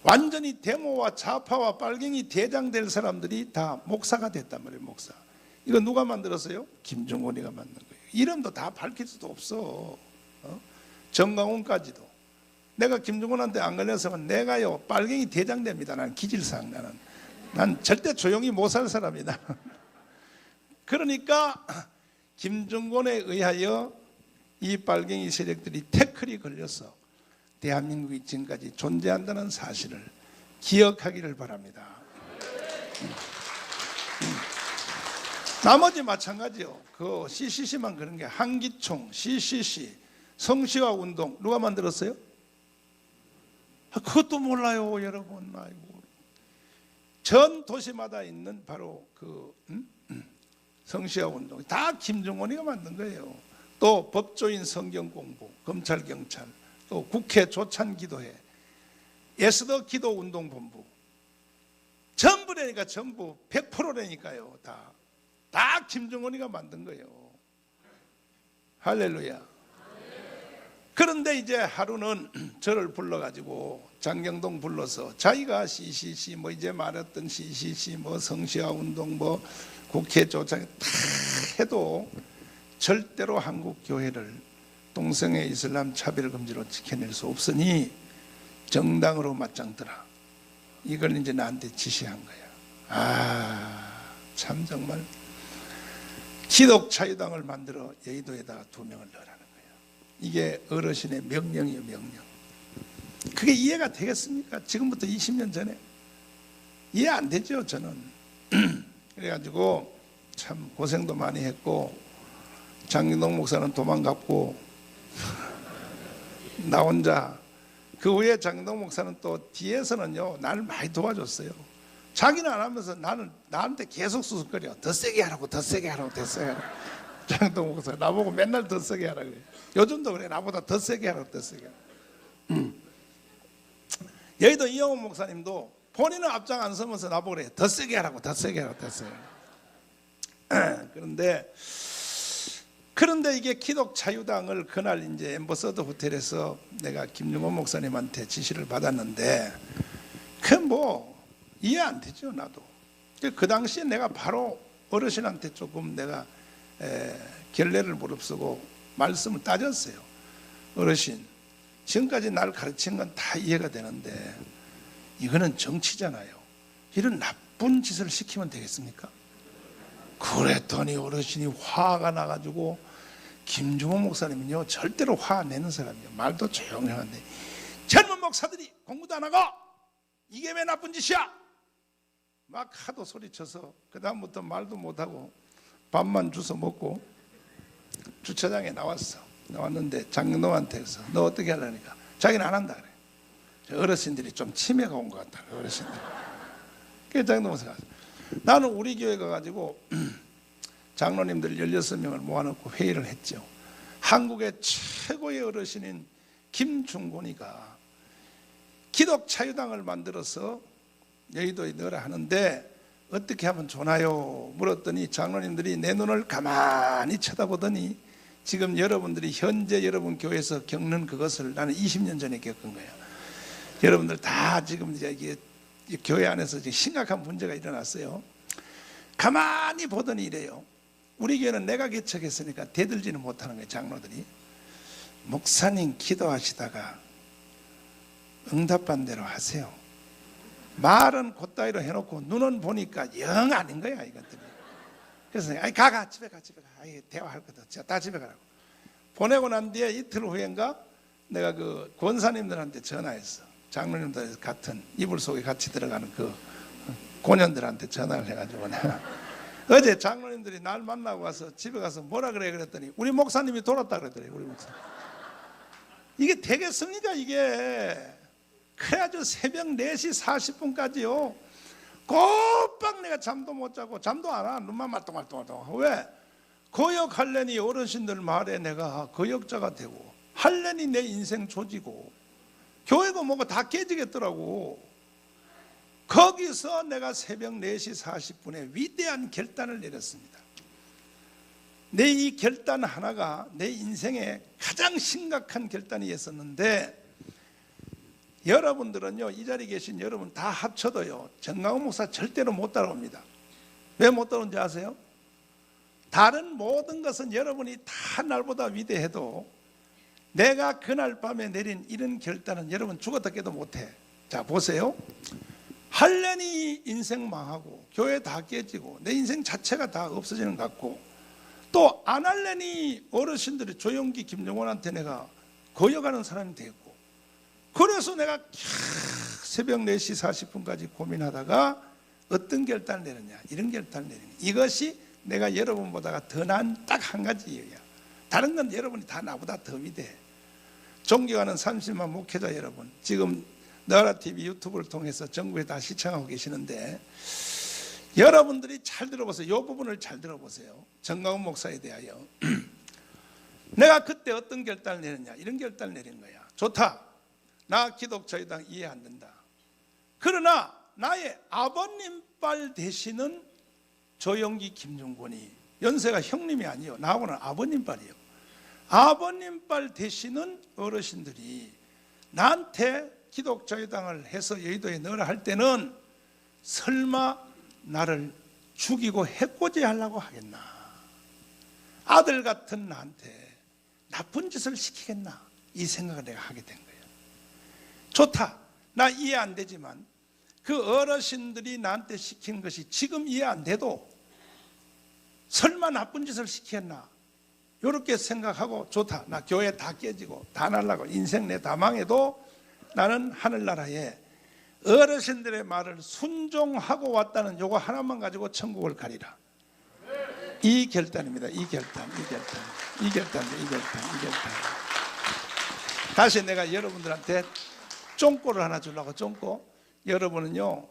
완전히 데모와 좌파와 빨갱이 대장될 사람들이 다 목사가 됐단 말이에요. 목사. 이거 누가 만들었어요? 김중곤이가 만든 거예요. 이름도 다 밝힐 수도 없어. 정강훈까지도. 내가 김중곤한테 안 걸렸으면 내가요 빨갱이 대장됩니다. 난 기질상 난 절대 조용히 못 살 사람이다. 그러니까 김중곤에 의하여 이 빨갱이 세력들이 태클이 걸려서 대한민국이 지금까지 존재한다는 사실을 기억하기를 바랍니다. 나머지 마찬가지요. 그 CCC만 그런 게 한기총, CCC, 성시화 운동 누가 만들었어요? 그것도 몰라요, 여러분. 아이고. 전 도시마다 있는 바로 그 성시화 운동 다 김중곤이가 만든 거예요. 또 법조인 성경 공부, 검찰 경찰, 또 국회 조찬 기도회, 에스더 기도 운동 본부, 전부라니까 전부 100%라니까요. 다 김중곤이가 만든 거예요. 할렐루야. 그런데 이제 하루는 저를 불러가지고 장경동 불러서 자기가 CCC 뭐 이제 말했던 CCC 뭐 성시화 운동 뭐 국회 조찬 다 해도 절대로 한국 교회를 동성애 이슬람 차별금지로 지켜낼 수 없으니 정당으로 맞짱뜨라. 이걸 이제 나한테 지시한 거야. 참 정말 기독자유당을 만들어 여의도에다가 2명을 넣으라는 거예요. 이게 어르신의 명령이에요. 명령. 그게 이해가 되겠습니까? 지금부터 20년 전에 이해 안 되죠. 저는. 그래가지고 참 고생도 많이 했고, 장경동 목사는 도망갔고 나 혼자. 그 후에 장경동 목사는 또 뒤에서는요 나를 많이 도와줬어요. 자기는 안 하면서 나한테 계속 수습거려. 더 세게 하라고, 더 세게 하라고, 더 세게 하라고. 장경동 목사 나보고 맨날 더 세게 하라고 그래. 요즘도 그래. 나보다 더 세게 하라고, 더 세게 하라고. 여의도 이영훈 목사님도 본인은 앞장 안 서면서 나보고 그래. 더 세게 하라고, 더 세게 하라고, 더 세게 하라고. 그런데 이게 기독자유당을 그날 이제 엠버서더 호텔에서 내가 김중곤 목사님한테 지시를 받았는데, 그 뭐 이해 안 되죠. 나도 그 당시에 내가 바로 어르신한테 조금 내가 결례를 무릅쓰고 말씀을 따졌어요. 어르신, 지금까지 날 가르친 건 다 이해가 되는데 이거는 정치잖아요. 이런 나쁜 짓을 시키면 되겠습니까? 그랬더니 어르신이 화가 나가지고, 김중곤 목사님은요 절대로 화 안 내는 사람이에요. 말도 조용한데, 젊은 목사들이 공부도 안 하고 이게 왜 나쁜 짓이야? 막 하도 소리쳐서 그 다음부터 말도 못하고 밥만 주워 먹고 주차장에 나왔는데 장경동한테 그래서 너 어떻게 하려니까 자기는 안 한다 그래. 어르신들이 좀 치매가 온 것 같다. 어르신들. 그래서 장경동 목사가 나는 우리 교회 가가지고 장로님들 16명을 모아놓고 회의를 했죠. 한국의 최고의 어르신인 김중곤이가 기독자유당을 만들어서 여의도에 넣으라 하는데 어떻게 하면 좋나요? 물었더니 장로님들이 내 눈을 가만히 쳐다보더니 지금 여러분들이 현재 여러분 교회에서 겪는 그것을 나는 20년 전에 겪은 거예요. 여러분들 다 지금 이제 교회 안에서 이제 심각한 문제가 일어났어요. 가만히 보더니 이래요. 우리 교회는 내가 개척했으니까 대들지는 못하는 거예요. 장로들이. 목사님 기도하시다가 응답한 대로 하세요. 말은 곧다이로 해놓고 눈은 보니까 영 아닌 거야 이것들이. 그래서 아이 가 집에 가 아이 대화할 거다. 다 집에 가라고. 보내고 난 뒤에 이틀 후인가 내가 그 권사님들한테 전화했어. 장로님들 같은 이불 속에 같이 들어가는 그 고년들한테 전화를 해가지고 내가 어제 장로님들이 날 만나고 와서 집에 가서 뭐라 그래 그랬더니 우리 목사님이 돌았다 그랬더니 우리 목사님. 이게 되겠습니까 이게. 그래가지고 새벽 4시 40분까지요 꼬박 내가 잠도 못 자고 잠도 안 와. 눈만 말똥말똥. 왜? 거역할래니 어르신들 말에 내가 거역자가 되고 할래니 내 인생 조지고 교회고 뭐고 다 깨지겠더라고. 거기서 내가 새벽 4시 40분에 위대한 결단을 내렸습니다. 내 이 결단 하나가 내 인생에 가장 심각한 결단이었었는데 여러분들은요 이 자리에 계신 여러분 다 합쳐도요 정강훈 목사 절대로 못 따라옵니다. 왜 못 따라오는지 아세요? 다른 모든 것은 여러분이 다 날보다 위대해도 내가 그날 밤에 내린 이런 결단은 여러분 죽었다 깨도 못해. 자 보세요. 할래니 인생 망하고 교회 다 깨지고 내 인생 자체가 다 없어지는 것 같고 또 안 할래니 어르신들이 조용기 김정원한테 내가 거역하는 사람이 되었고 그래서 내가 새벽 4시 40분까지 고민하다가 어떤 결단을 내렸냐 이런 결단을 내리냐. 이것이 내가 여러분보다가 더 나은 딱 한 가지 이유야. 다른 건 여러분이 다 나보다 더 위대해. 존경하는 30만 목회자 여러분 지금 너라TV 유튜브를 통해서 전국에 다 시청하고 계시는데 여러분들이 잘 들어보세요. 이 부분을 잘 들어보세요. 정강훈 목사에 대하여 내가 그때 어떤 결단을 내렸냐 이런 결단을 내린 거야. 좋다. 나 기독자유당 이해 안 된다. 그러나 나의 아버님빨 되시는 조영기 김중권이 연세가 형님이 아니요 나하고는 아버님빨이요. 아버님빨 되시는 어르신들이 나한테 기독자유당을 해서 여의도에 넣으라 할 때는 설마 나를 죽이고 해코지 하려고 하겠나. 아들 같은 나한테 나쁜 짓을 시키겠나 이 생각을 내가 하게 된 거예요. 좋다. 나 이해 안 되지만 그 어르신들이 나한테 시킨 것이 지금 이해 안 돼도 설마 나쁜 짓을 시켰나 이렇게 생각하고 좋다. 나 교회 다 깨지고 다 날라고 인생 내 다 망해도 나는 하늘나라에 어르신들의 말을 순종하고 왔다는 요거 하나만 가지고 천국을 가리라. 이 결단입니다. 이 결단. 다시 내가 여러분들한테 쫑꼬를 하나 주려고. 쫑꼬. 여러분은요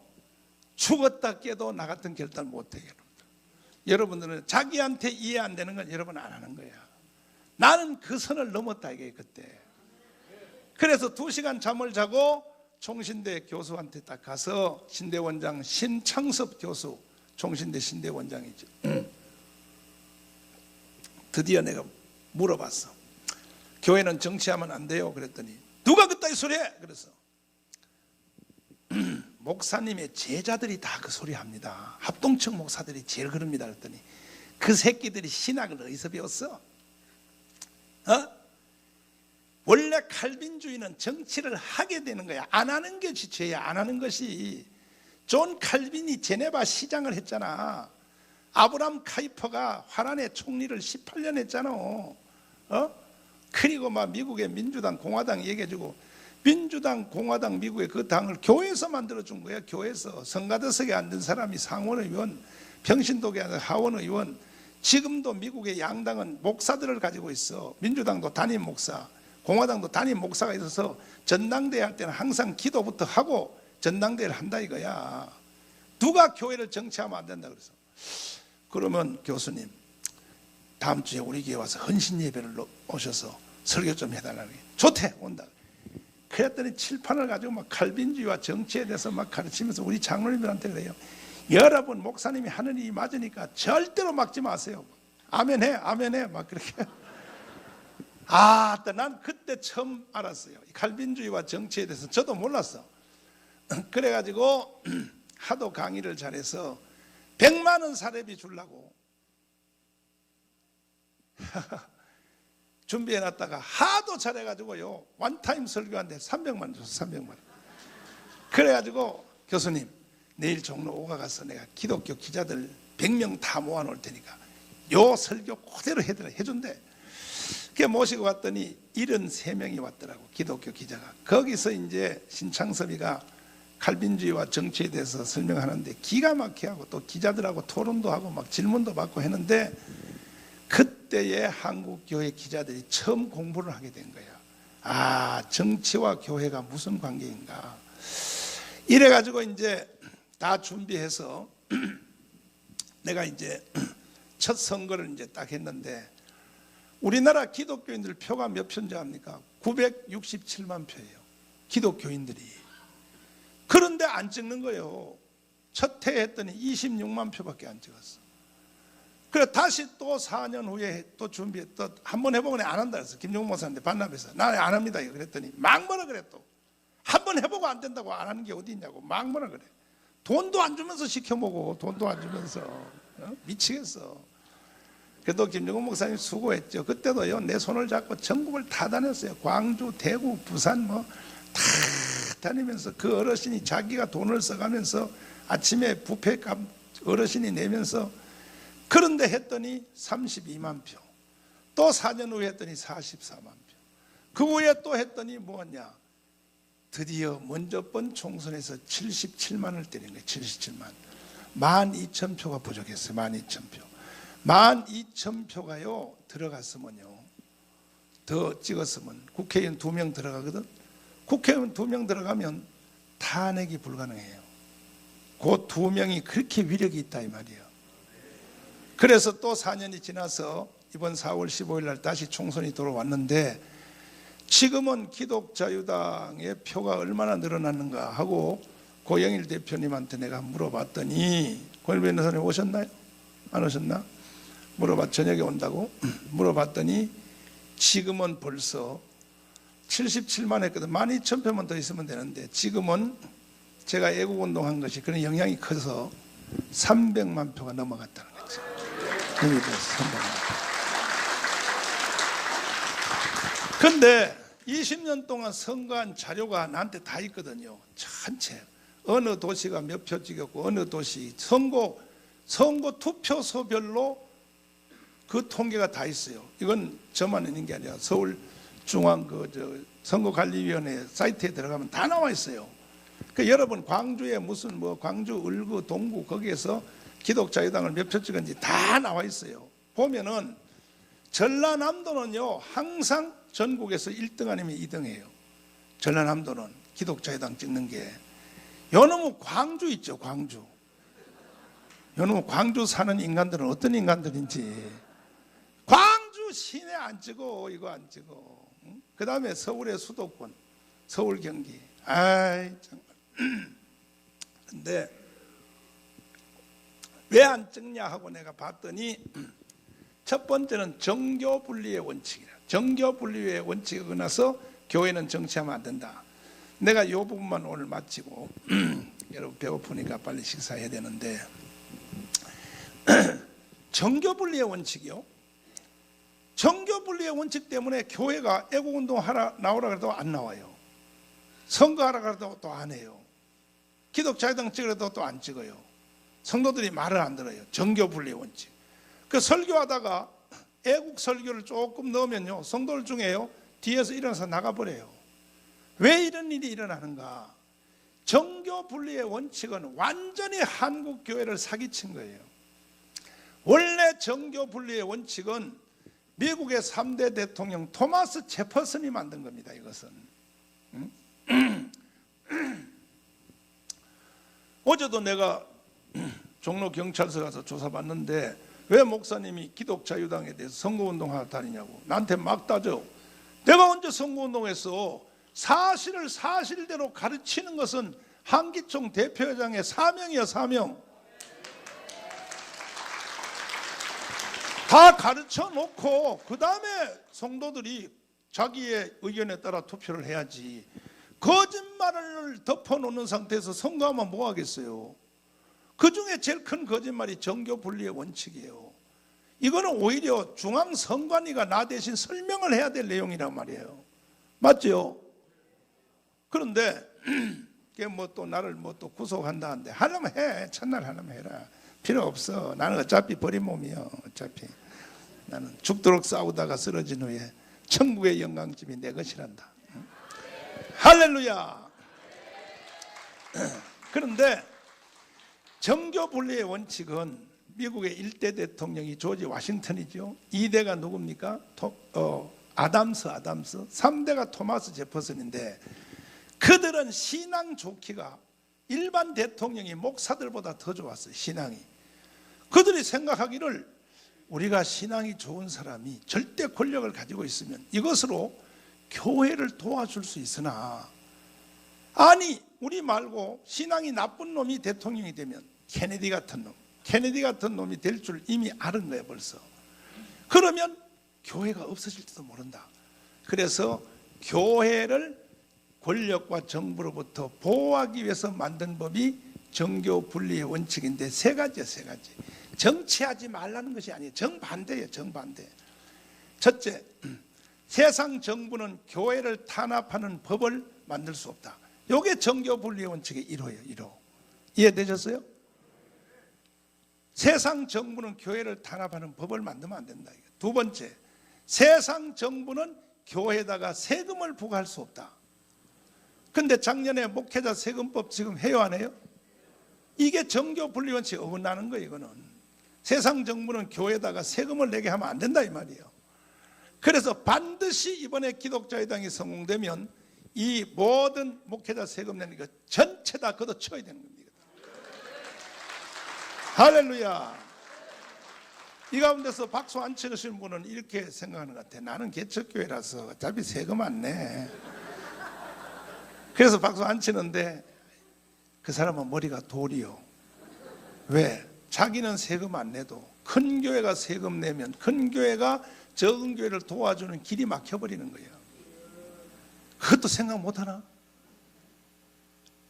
죽었다 깨도 나 같은 결단 못해요. 여러분들은 자기한테 이해 안 되는 건 여러분 안 하는 거야. 나는 그 선을 넘었다 이게 그때. 그래서 2시간 잠을 자고 총신대 교수한테 딱 가서 신대원장 신창섭 교수, 총신대 신대원장이죠. 드디어 내가 물어봤어. 교회는 정치하면 안 돼요. 그랬더니 누가 그따위 소리 해? 그래서 목사님의 제자들이 다 그 소리 합니다. 합동청 목사들이 제일 그럽니다. 그랬더니 그 새끼들이 신학을 어디서 배웠어? 원래 칼빈주의는 정치를 하게 되는 거야. 안 하는 것이 죄야. 안 하는 것이. 존 칼빈이 제네바 시장을 했잖아. 아브람 카이퍼가 화란의 총리를 18년 했잖아. 그리고 막 미국의 민주당 공화당 얘기해주고 민주당 공화당 미국의 그 당을 교회에서 만들어준 거야. 교회에서 성가대석에 앉은 사람이 상원의원, 병신독에 앉은 하원의원. 지금도 미국의 양당은 목사들을 가지고 있어. 민주당도 담임 목사, 공화당도 담임 목사가 있어서 전당대회 할 때는 항상 기도부터 하고 전당대회를 한다 이거야. 누가 교회를 정치하면 안 된다 그래서. 그러면 교수님 다음 주에 우리 교회 와서 헌신 예배를 오셔서 설교 좀 해달라는 게 좋대. 온다. 그랬더니 칠판을 가지고 막 칼빈주의와 정치에 대해서 막 가르치면서 우리 장로님들한테 그래요. 여러분 목사님이 하는 일이 맞으니까 절대로 막지 마세요. 아멘해, 아멘해, 막 그렇게. 난 그때 처음 알았어요. 칼빈주의와 정치에 대해서 저도 몰랐어. 그래가지고 하도 강의를 잘해서 100만 원 사례비 주려고 준비해놨다가 하도 잘해가지고요, 원타임 설교한데 300만 원 줬어. 300만 원. 그래가지고 교수님, 내일 종로 5가 가서 내가 기독교 기자들 100명 다 모아놓을 테니까 요 설교 그대로 해준대. 그게 모시고 갔더니 73명이 왔더라고, 기독교 기자가. 거기서 이제 신창섭이가 칼빈주의와 정치에 대해서 설명하는데 기가 막히게 하고 또 기자들하고 토론도 하고 막 질문도 받고 했는데, 그때의 한국교회 기자들이 처음 공부를 하게 된 거야. 정치와 교회가 무슨 관계인가. 이래가지고 이제 다 준비해서 내가 이제 첫 선거를 이제 딱 했는데, 우리나라 기독교인들 표가 몇 표인지 압니까? 967만 표예요, 기독교인들이. 그런데 안 찍는 거예요. 첫 해 했더니 26만 표밖에 안 찍었어. 그래 다시 또 4년 후에 또 준비해, 또 한 번 해보고 안 한다 그랬어. 김종국 목사한테 반납해서 나는 안 합니다 그랬더니 막 뭐라 그래. 또 한 번 해보고 안 된다고 안 하는 게 어디 있냐고 막 뭐라 그래. 돈도 안 주면서 시켜먹어. 돈도 안 주면서. 미치겠어. 그래도 김종국 목사님 수고했죠. 그때도요, 내 손을 잡고 전국을 다 다녔어요. 광주, 대구, 부산 뭐 다 다니면서 그 어르신이 자기가 돈을 써가면서 아침에 뷔페값 어르신이 내면서. 그런데 했더니 32만 표. 또 4년 후에 했더니 44만 표. 그 후에 또 했더니 뭐냐, 드디어 먼저 번 총선에서 77만을 때린 거예요. 77만. 12,000표가 부족했어요. 12,000표. 12,000표가요 들어갔으면요, 더 찍었으면 국회의원 2명 들어가거든. 국회의원 2명 들어가면 탄핵이 불가능해요. 그 2명이 그렇게 위력이 있다 이 말이에요. 그래서 또 4년이 지나서 이번 4월 15일 날 다시 총선이 돌아왔는데, 지금은 기독자유당의 표가 얼마나 늘어났는가 하고 고영일 대표님한테 내가 물어봤더니, 고영일 변호사님 오셨나요? 안 오셨나? 저녁에 온다고 물어봤더니 지금은 벌써 77만 했거든. 12,000표만 더 있으면 되는데 지금은 제가 애국운동한 것이 그런 영향이 커서 300만 표가 넘어갔다는 거지. 이미 벌써 300만 표. 근데 20년 동안 선거한 자료가 나한테 다 있거든요. 전체 어느 도시가 몇 표 찍었고 어느 도시 선거 투표소별로 그 통계가 다 있어요. 이건 저만 있는 게 아니라 서울중앙 선거관리위원회 사이트에 들어가면 다 나와 있어요. 그 여러분 광주에 무슨 광주, 을구, 동구 거기에서 기독자유당을 몇 표 찍은지 다 나와 있어요. 보면은 전라남도는요 항상 전국에서 1등 아니면 2등이에요. 전라남도는 기독자유당 찍는 게. 요놈의 광주 있죠, 광주. 요놈의 광주 사는 인간들은 어떤 인간들인지. 광주 시내 안 찍어, 이거 안 찍어. 그 다음에 서울의 수도권, 서울, 경기. 정말. 근데 왜 안 찍냐 하고 내가 봤더니, 첫 번째는 정교 분리의 원칙이라. 정교 분리의 원칙이 끝나서 교회는 정치하면 안 된다. 내가 이 부분만 오늘 마치고 여러분 배고프니까 빨리 식사해야 되는데, 정교 분리의 원칙이요. 정교 분리의 원칙 때문에 교회가 애국운동 하라 나오라 그래도 안 나와요. 선거하라 그래도 또 안 해요. 기독자유당 찍으려도 또 안 찍어요. 성도들이 말을 안 들어요. 정교 분리의 원칙. 그 설교하다가 애국 설교를 조금 넣으면요, 성도들 중에요 뒤에서 일어나서 나가버려요. 왜 이런 일이 일어나는가? 정교 분리의 원칙은 완전히 한국 교회를 사기친 거예요. 원래 정교 분리의 원칙은 미국의 3대 대통령 토마스 제퍼슨이 만든 겁니다. 이것은 어제도 내가 종로 경찰서 가서 조사받는데 왜 목사님이 기독자유당에 대해서 선거운동하러 다니냐고 나한테 막 따져. 내가 언제 선거운동했어? 사실을 사실대로 가르치는 것은 한기총 대표회장의 사명이야, 사명. 다 가르쳐 놓고 그 다음에 성도들이 자기의 의견에 따라 투표를 해야지. 거짓말을 덮어놓는 상태에서 선거하면 뭐 하겠어요? 그 중에 제일 큰 거짓말이 정교 분리의 원칙이에요. 이거는 오히려 중앙선관위가 나 대신 설명을 해야 될 내용이란 말이에요. 맞죠? 그런데 뭐 또 나를 뭐 또 구속한다는데 하려면 해. 첫날 하려면 해라. 필요 없어. 나는 어차피 버린 몸이요. 어차피 나는 죽도록 싸우다가 쓰러진 후에 천국의 영광집이 내 것이란다. 할렐루야. 그런데 정교 분리의 원칙은 미국의 1대 대통령이 조지 워싱턴이죠. 2대가 누굽니까? 아담스. 3대가 토마스 제퍼슨인데, 그들은 신앙 좋기가 일반 대통령이 목사들보다 더 좋았어요. 신앙이. 그들이 생각하기를 우리가 신앙이 좋은 사람이 절대 권력을 가지고 있으면 이것으로 교회를 도와줄 수 있으나, 아니 우리 말고 신앙이 나쁜 놈이 대통령이 되면 케네디 같은 놈이 될 줄 이미 아는 거예요. 벌써. 그러면 교회가 없어질지도 모른다. 그래서 교회를 권력과 정부로부터 보호하기 위해서 만든 법이 정교 분리의 원칙인데, 세 가지예요. 세 가지. 정치하지 말라는 것이 아니에요. 정반대예요. 정반대. 첫째, 세상 정부는 교회를 탄압하는 법을 만들 수 없다. 이게 정교 분리의 원칙의 1호예요. 1호. 이해되셨어요? 세상 정부는 교회를 탄압하는 법을 만들면 안 된다. 두 번째, 세상 정부는 교회에다가 세금을 부과할 수 없다. 근데 작년에 목회자 세금법 지금 해요, 안 해요? 이게 정교 분리 원칙에 어긋나는 거예요. 이거는 세상 정부는 교회에다가 세금을 내게 하면 안 된다 이 말이에요. 그래서 반드시 이번에 기독자회당이 성공되면 이 모든 목회자 세금 내는 거 전체 다 걷어쳐야 되는 겁니다. 할렐루야. 이 가운데서 박수 안 치시는 분은 이렇게 생각하는 것 같아. 나는 개척교회라서 어차피 세금 안 내. 그래서 박수 안 치는데 그 사람은 머리가 돌이요. 왜? 자기는 세금 안 내도 큰 교회가 세금 내면 큰 교회가 적은 교회를 도와주는 길이 막혀버리는 거예요. 그것도 생각 못하나?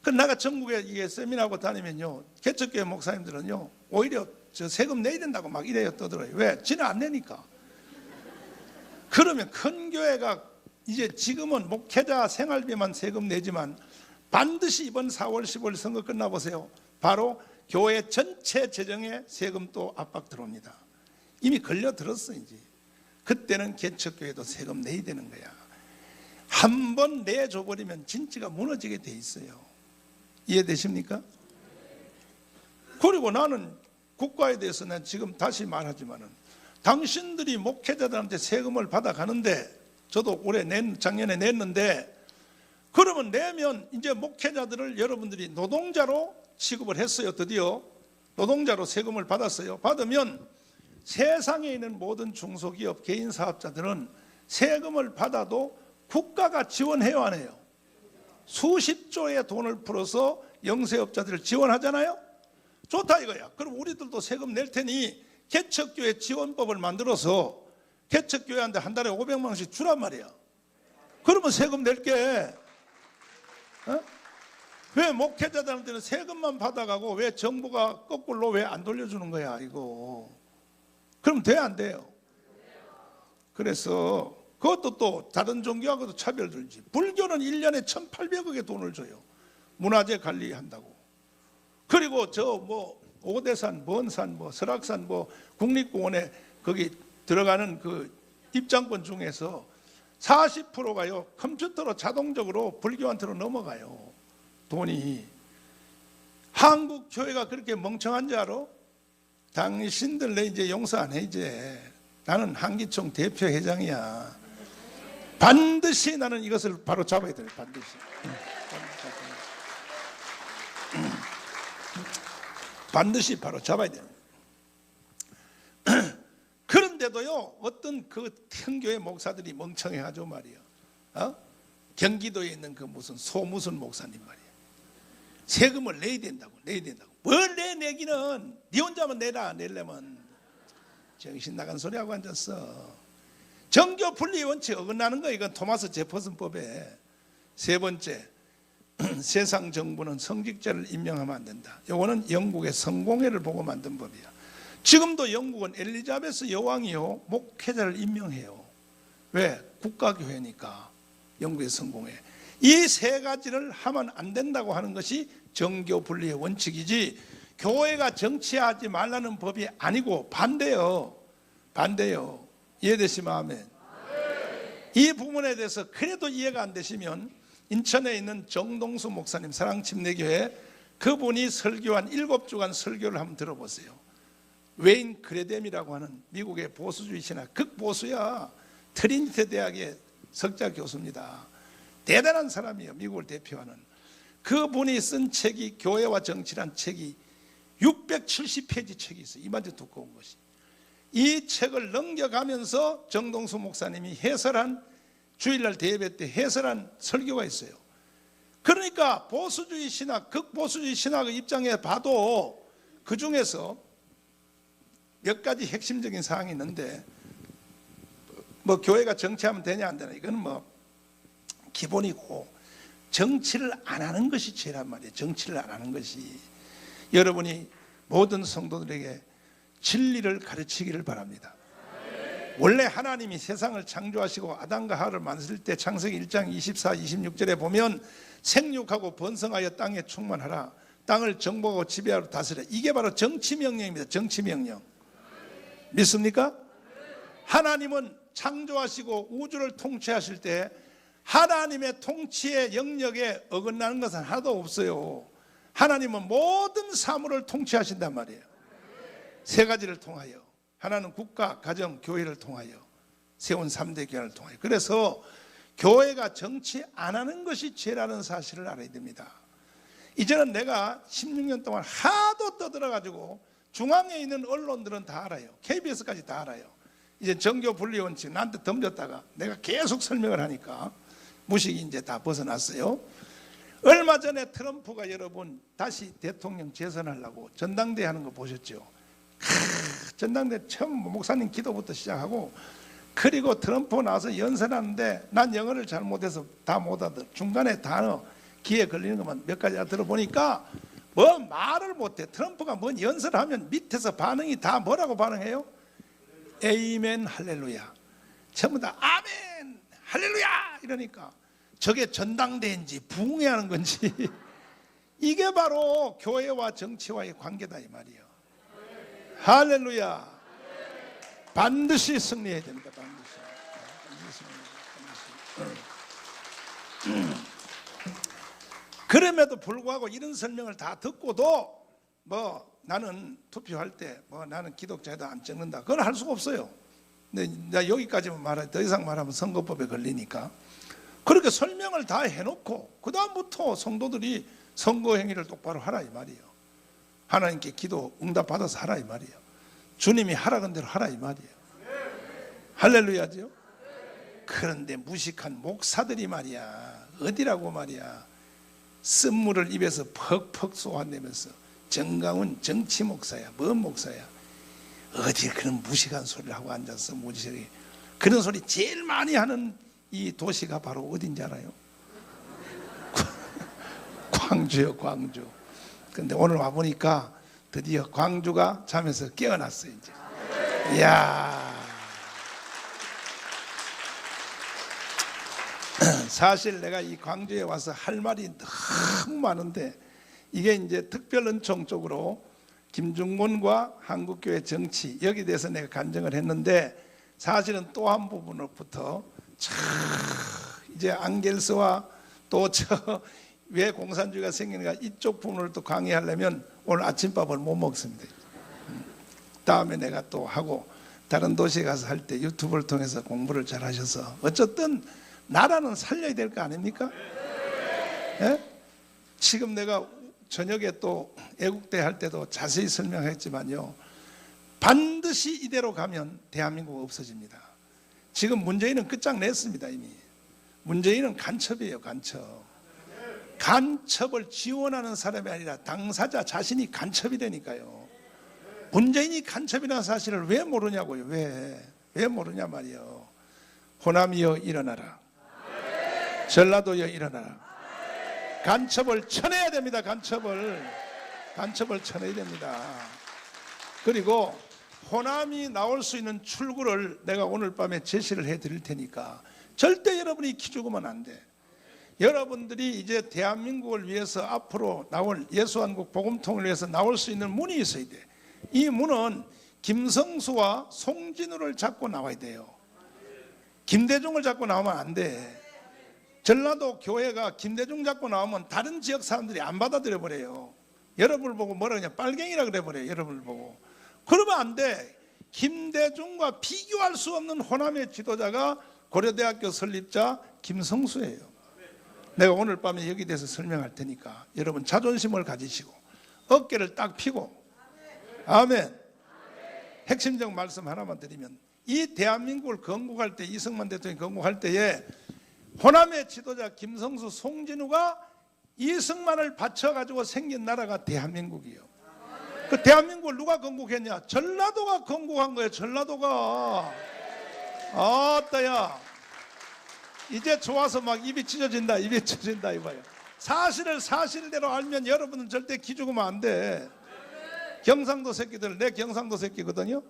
그 내가 전국에 이게 세미나하고 다니면요, 개척교회 목사님들은요 오히려 저 세금 내야 된다고 막 이래요, 떠들어요. 왜? 지는 안 내니까. 그러면 큰 교회가 이제 지금은 목회자 생활비만 세금 내지만 반드시 이번 4월 15일 선거 끝나보세요. 바로 교회 전체 재정에 세금 또 압박 들어옵니다. 이미 걸려들었어. 이제 그때는 개척교회도 세금 내야 되는 거야. 한 번 내줘버리면 진짜가 무너지게 돼 있어요. 이해되십니까? 그리고 나는 국가에 대해서 난 지금 다시 말하지만은 당신들이 목회자들한테 세금을 받아가는데, 저도 작년에 냈는데, 그러면 내면 이제 목회자들을 여러분들이 노동자로 취급을 했어요. 드디어 노동자로 세금을 받았어요. 받으면 세상에 있는 모든 중소기업, 개인 사업자들은 세금을 받아도 국가가 지원해요, 안 해요? 수십조의 돈을 풀어서 영세업자들을 지원하잖아요. 좋다 이거야. 그럼 우리들도 세금 낼 테니 개척교회 지원법을 만들어서 개척교회한테 한 달에 500만 원씩 주란 말이야. 그러면 세금 낼게. 왜 목회자들한테는 세금만 받아가고 왜 정부가 거꾸로 왜 안 돌려주는 거야 이거? 그럼 돼, 안 돼요? 그래서 그것도 또 다른 종교하고도 차별 들지. 불교는 1년에 1,800억의 돈을 줘요. 문화재 관리한다고. 그리고 저 뭐 오대산, 먼산, 뭐 설악산, 뭐 국립공원에 거기 들어가는 그 입장권 중에서 40%가요 컴퓨터로 자동적으로 불교한테로 넘어가요. 돈이. 한국 교회가 그렇게 멍청한 줄 알아? 당신들 내 이제 용서 안 해. 이제 나는 한기총 대표회장이야. 반드시 나는 이것을 바로 잡아야 돼. 반드시. 반드시 바로 잡아야 돼. 그런데도요 어떤 그 큰 교회 목사들이 멍청해가지고 말이야, 경기도에 있는 그 무슨 소무슨 목사님 말이에요. 세금을 내야 된다고. 뭘 내기는 네 혼자만 내려면 정신 나간 소리하고 앉았어. 정교 분리 원칙 어긋나는 거. 이건 토마스 제퍼슨법에. 세 번째, 세상 정부는 성직자를 임명하면 안 된다. 이거는 영국의 성공회를 보고 만든 법이야. 지금도 영국은 엘리자베스 여왕이요 목회자를 임명해요. 왜? 국가교회니까. 영국의 성공회. 이 세 가지를 하면 안 된다고 하는 것이 정교 분리의 원칙이지, 교회가 정치하지 말라는 법이 아니고 반대요. 이해되시면 아멘. 이 부분에 대해서 그래도 이해가 안 되시면 인천에 있는 정동수 목사님 사랑침례교회, 그분이 설교한 7주간 설교를 한번 들어보세요. 웨인 그레뎀이라고 하는 미국의 보수주의 신학, 극보수야. 트리니티 대학의 석자 교수입니다. 대단한 사람이에요. 미국을 대표하는. 그분이 쓴 책이 교회와 정치란 책이 670페이지 책이 있어요. 이만큼 두꺼운 것이. 이 책을 넘겨가면서 정동수 목사님이 해설한, 주일날 대예배 때 해설한 설교가 있어요. 그러니까 보수주의 신학, 극보수주의 신학의 입장에 봐도 그 중에서 몇 가지 핵심적인 사항이 있는데, 뭐 교회가 정치하면 되냐 안 되냐 이건 뭐 기본이고, 정치를 안 하는 것이 죄란 말이에요. 정치를 안 하는 것이. 여러분이 모든 성도들에게 진리를 가르치기를 바랍니다. 원래 하나님이 세상을 창조하시고 아담과 하와를 만드실 때 창세기 1장 24, 26절에 보면 생육하고 번성하여 땅에 충만하라, 땅을 정복하고 지배하고 다스리라. 이게 바로 정치명령입니다. 정치명령. 믿습니까? 하나님은 창조하시고 우주를 통치하실 때 하나님의 통치의 영역에 어긋나는 것은 하나도 없어요. 하나님은 모든 사물을 통치하신단 말이에요. 세 가지를 통하여. 하나는 국가, 가정, 교회를 통하여 세운 3대 교회를 통하여. 그래서 교회가 정치 안 하는 것이 죄라는 사실을 알아야 됩니다. 이제는 내가 16년 동안 하도 떠들어가지고 중앙에 있는 언론들은 다 알아요. KBS까지 다 알아요. 이제 정교 분리 원칙 나한테 덤졌다가 내가 계속 설명을 하니까 무식이 이제 다 벗어났어요. 얼마 전에 트럼프가 여러분 다시 대통령 재선하려고 전당대회 하는 거 보셨죠? 전당대회 처음 목사님 기도부터 시작하고, 그리고 트럼프 나와서 연설하는데 난 영어를 잘 못해서 다 못 알아듣. 중간에 단어 귀에 걸리는 것만 몇 가지 들어보니까 뭐 말을 못해. 트럼프가 뭔 연설하면 밑에서 반응이 다 뭐라고 반응해요? 에이멘 할렐루야. 전부 다 아멘 할렐루야 이러니까 저게 전당대회인지 부흥회하는 건지 이게 바로 교회와 정치와의 관계다 이 말이에요. 할렐루야. 반드시 승리해야 됩니다. 반드시. 그럼에도 불구하고 이런 설명을 다 듣고도 뭐 나는 투표할 때 뭐 나는 기독자에도 안 찍는다, 그건 할 수가 없어요. 근데 나 여기까지만 말해, 더 이상 말하면 선거법에 걸리니까. 그렇게 설명을 다 해놓고 그 다음부터 성도들이 선거 행위를 똑바로 하라 이 말이에요. 하나님께 기도 응답 받아서 하라 이 말이에요. 주님이 하라는 대로 하라 이 말이에요. 할렐루야죠. 그런데 무식한 목사들이 말이야, 어디라고 말이야, 쓴물을 입에서 퍽퍽 쏘아내면서 정강훈 정치 목사야, 뭔 목사야, 어디 그런 무식한 소리를 하고 앉아서 무지하게. 그런 소리 제일 많이 하는 이 도시가 바로 어딘지 알아요? 광주요, 광주. 근데 오늘 와보니까 드디어 광주가 잠에서 깨어났어요 이제. 이야, 사실 내가 이 광주에 와서 할 말이 너무 많은데, 이게 이제 특별은총 쪽으로 김중곤과 한국교회 정치 여기 대해서 내가 간증을 했는데, 사실은 또 한 부분으로부터 이제 안겔스와 또 저 왜 공산주의가 생기는가 이쪽 부분을 또 강의하려면 오늘 아침밥을 못 먹습니다. 다음에 내가 또 하고, 다른 도시에 가서 할 때 유튜브를 통해서 공부를 잘 하셔서 어쨌든 나라는 살려야 될 거 아닙니까? 예? 지금 내가 저녁에 또 애국대 할 때도 자세히 설명했지만요, 반드시 이대로 가면 대한민국 없어집니다. 지금 문재인은 끝장냈습니다. 이미 문재인은 간첩이에요. 간첩을 지원하는 사람이 아니라 당사자 자신이 간첩이 되니까요. 문재인이 간첩이라는 사실을 왜 모르냐고요. 왜 모르냐 말이에요. 호남이여 일어나라. 전라도여 일어나라. 간첩을 쳐내야 됩니다. 간첩을 쳐내야 됩니다. 그리고 호남이 나올 수 있는 출구를 내가 오늘 밤에 제시를 해드릴 테니까 절대 여러분이 기죽으면 안 돼. 여러분들이 이제 대한민국을 위해서 앞으로 나올 예수한국 복음통을 위해서 나올 수 있는 문이 있어야 돼. 이 문은 김성수와 송진우를 잡고 나와야 돼요. 김대중을 잡고 나오면 안 돼. 전라도 교회가 김대중 잡고 나오면 다른 지역 사람들이 안 받아들여 버려요. 여러분을 보고 뭐라 그러냐, 빨갱이라 그래 버려요. 여러분을 보고. 그러면 안 돼. 김대중과 비교할 수 없는 호남의 지도자가 고려대학교 설립자 김성수예요. 내가 오늘 밤에 여기 대해서 설명할 테니까 여러분 자존심을 가지시고 어깨를 딱 펴고, 아멘. 핵심적 말씀 하나만 드리면, 이 대한민국을 건국할 때, 이승만 대통령이 건국할 때에 호남의 지도자 김성수, 송진우가 이승만을 바쳐가지고 생긴 나라가 대한민국이에요. 그 대한민국을 누가 건국했냐? 전라도가 건국한 거예요. 전라도가. 아따야, 이제 좋아서 막 입이 찢어진다 이봐요. 사실을 사실대로 알면 여러분은 절대 기죽으면 안 돼. 경상도 새끼들, 내 경상도 새끼거든요.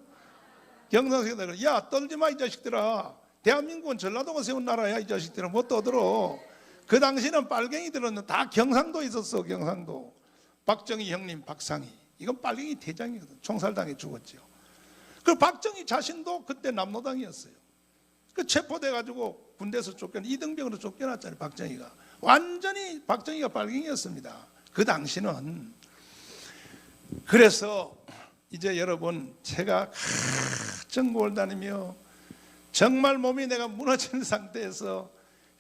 경상도 새끼들, 야 떨지 마 이 자식들아. 대한민국은 전라도가 세운 나라야 이 자식들아. 뭐 떠들어. 그 당시는 빨갱이들은 다 경상도에 있었어. 경상도. 박정희 형님 박상희, 이건 빨갱이 대장이거든. 총살당해 죽었죠. 그 박정희 자신도 그때 남노당이었어요. 그 체포돼가지고 군대에서 이등병으로 쫓겨났잖아요. 박정희가. 완전히 박정희가 빨갱이였습니다. 그 당시는. 그래서 이제 여러분, 제가 전국을 다니며 정말 몸이 내가 무너진 상태에서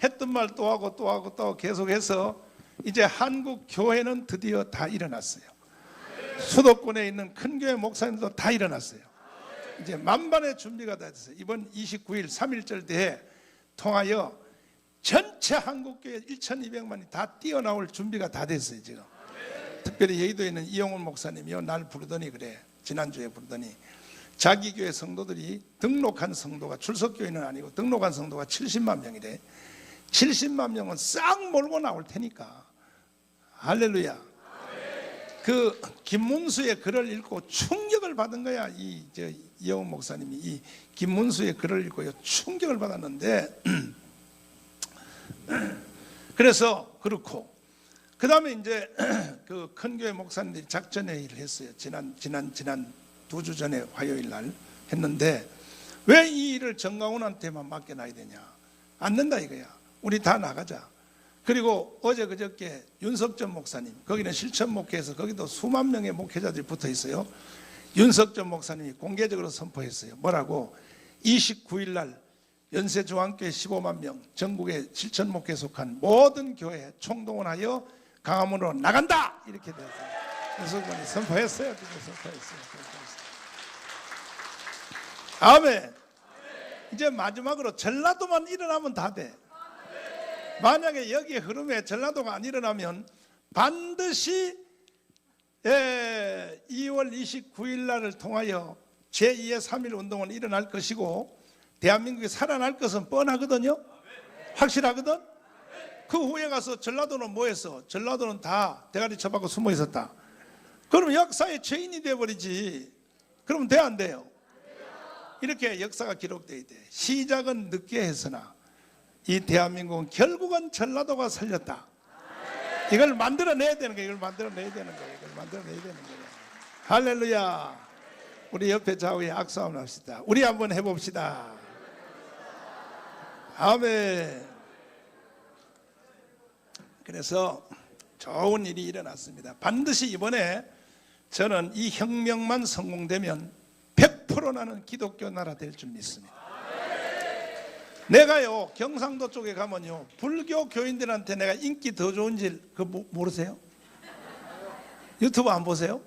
했던 말 또 하고 또 하고 또 계속해서 이제 한국 교회는 드디어 다 일어났어요. 수도권에 있는 큰 교회 목사님도 다 일어났어요. 이제 만반의 준비가 다 됐어요. 이번 29일 3.1절 대회 통하여 전체 한국교회 1,200만이 다 뛰어나올 준비가 다 됐어요. 지금 특별히 여의도에 있는 이용훈 목사님이요, 날 부르더니 그래. 지난주에 부르더니 자기 교회 성도들이 등록한 성도가, 출석교회는 아니고 등록한 성도가 70만 명이래. 70만 명은 싹 몰고 나올 테니까. 할렐루야. 그 김문수의 글을 읽고 충격을 받은 거야. 이용훈 목사님이 이 김문수의 글을 읽고 충격을 받았는데 그래서 그렇고, 그 다음에 이제 그 큰 교회 목사님들이 작전회의를 했어요. 지난 2주 전에 화요일 날 했는데, 왜 이 일을 정강훈한테만 맡겨놔야 되냐? 안 된다 이거야. 우리 다 나가자. 그리고 어제 그저께 윤석전 목사님, 거기는 실천 목회에서 거기도 수만 명의 목회자들이 붙어 있어요. 윤석전 목사님이 공개적으로 선포했어요. 뭐라고? 29일 날 연세중앙교회 15만 명, 전국의 실천 목회에 속한 모든 교회 총동원하여 강화문으로 나간다! 이렇게 됐어요. 윤석전이 선포했어요. 아멘. 이제 마지막으로 전라도만 일어나면 다 돼. 만약에 여기에 흐름에 전라도가 안 일어나면 반드시 2월 29일 날을 통하여 제2의 3.1 운동은 일어날 것이고 대한민국이 살아날 것은 뻔하거든요. 확실하거든. 그 후에 가서 전라도는 뭐 했어? 전라도는 다 대가리 쳐박고 숨어 있었다. 그러면 역사의 죄인이 돼버리지. 그러면 돼 안 돼요? 이렇게 역사가 기록돼야 돼. 시작은 늦게 했으나 이 대한민국은 결국은 전라도가 살렸다. 이걸 만들어내야 되는 거예요. 이걸 만들어내야 되는 거예요. 할렐루야. 우리 옆에 좌우에 악수 한번 합시다. 우리 한번 해봅시다. 아멘. 그래서 좋은 일이 일어났습니다. 반드시 이번에 저는 이 혁명만 성공되면 100% 나는 기독교 나라 될 줄 믿습니다. 내가요 경상도 쪽에 가면요 불교 교인들한테 내가 인기 더 좋은 줄 모르세요? 유튜브 안 보세요?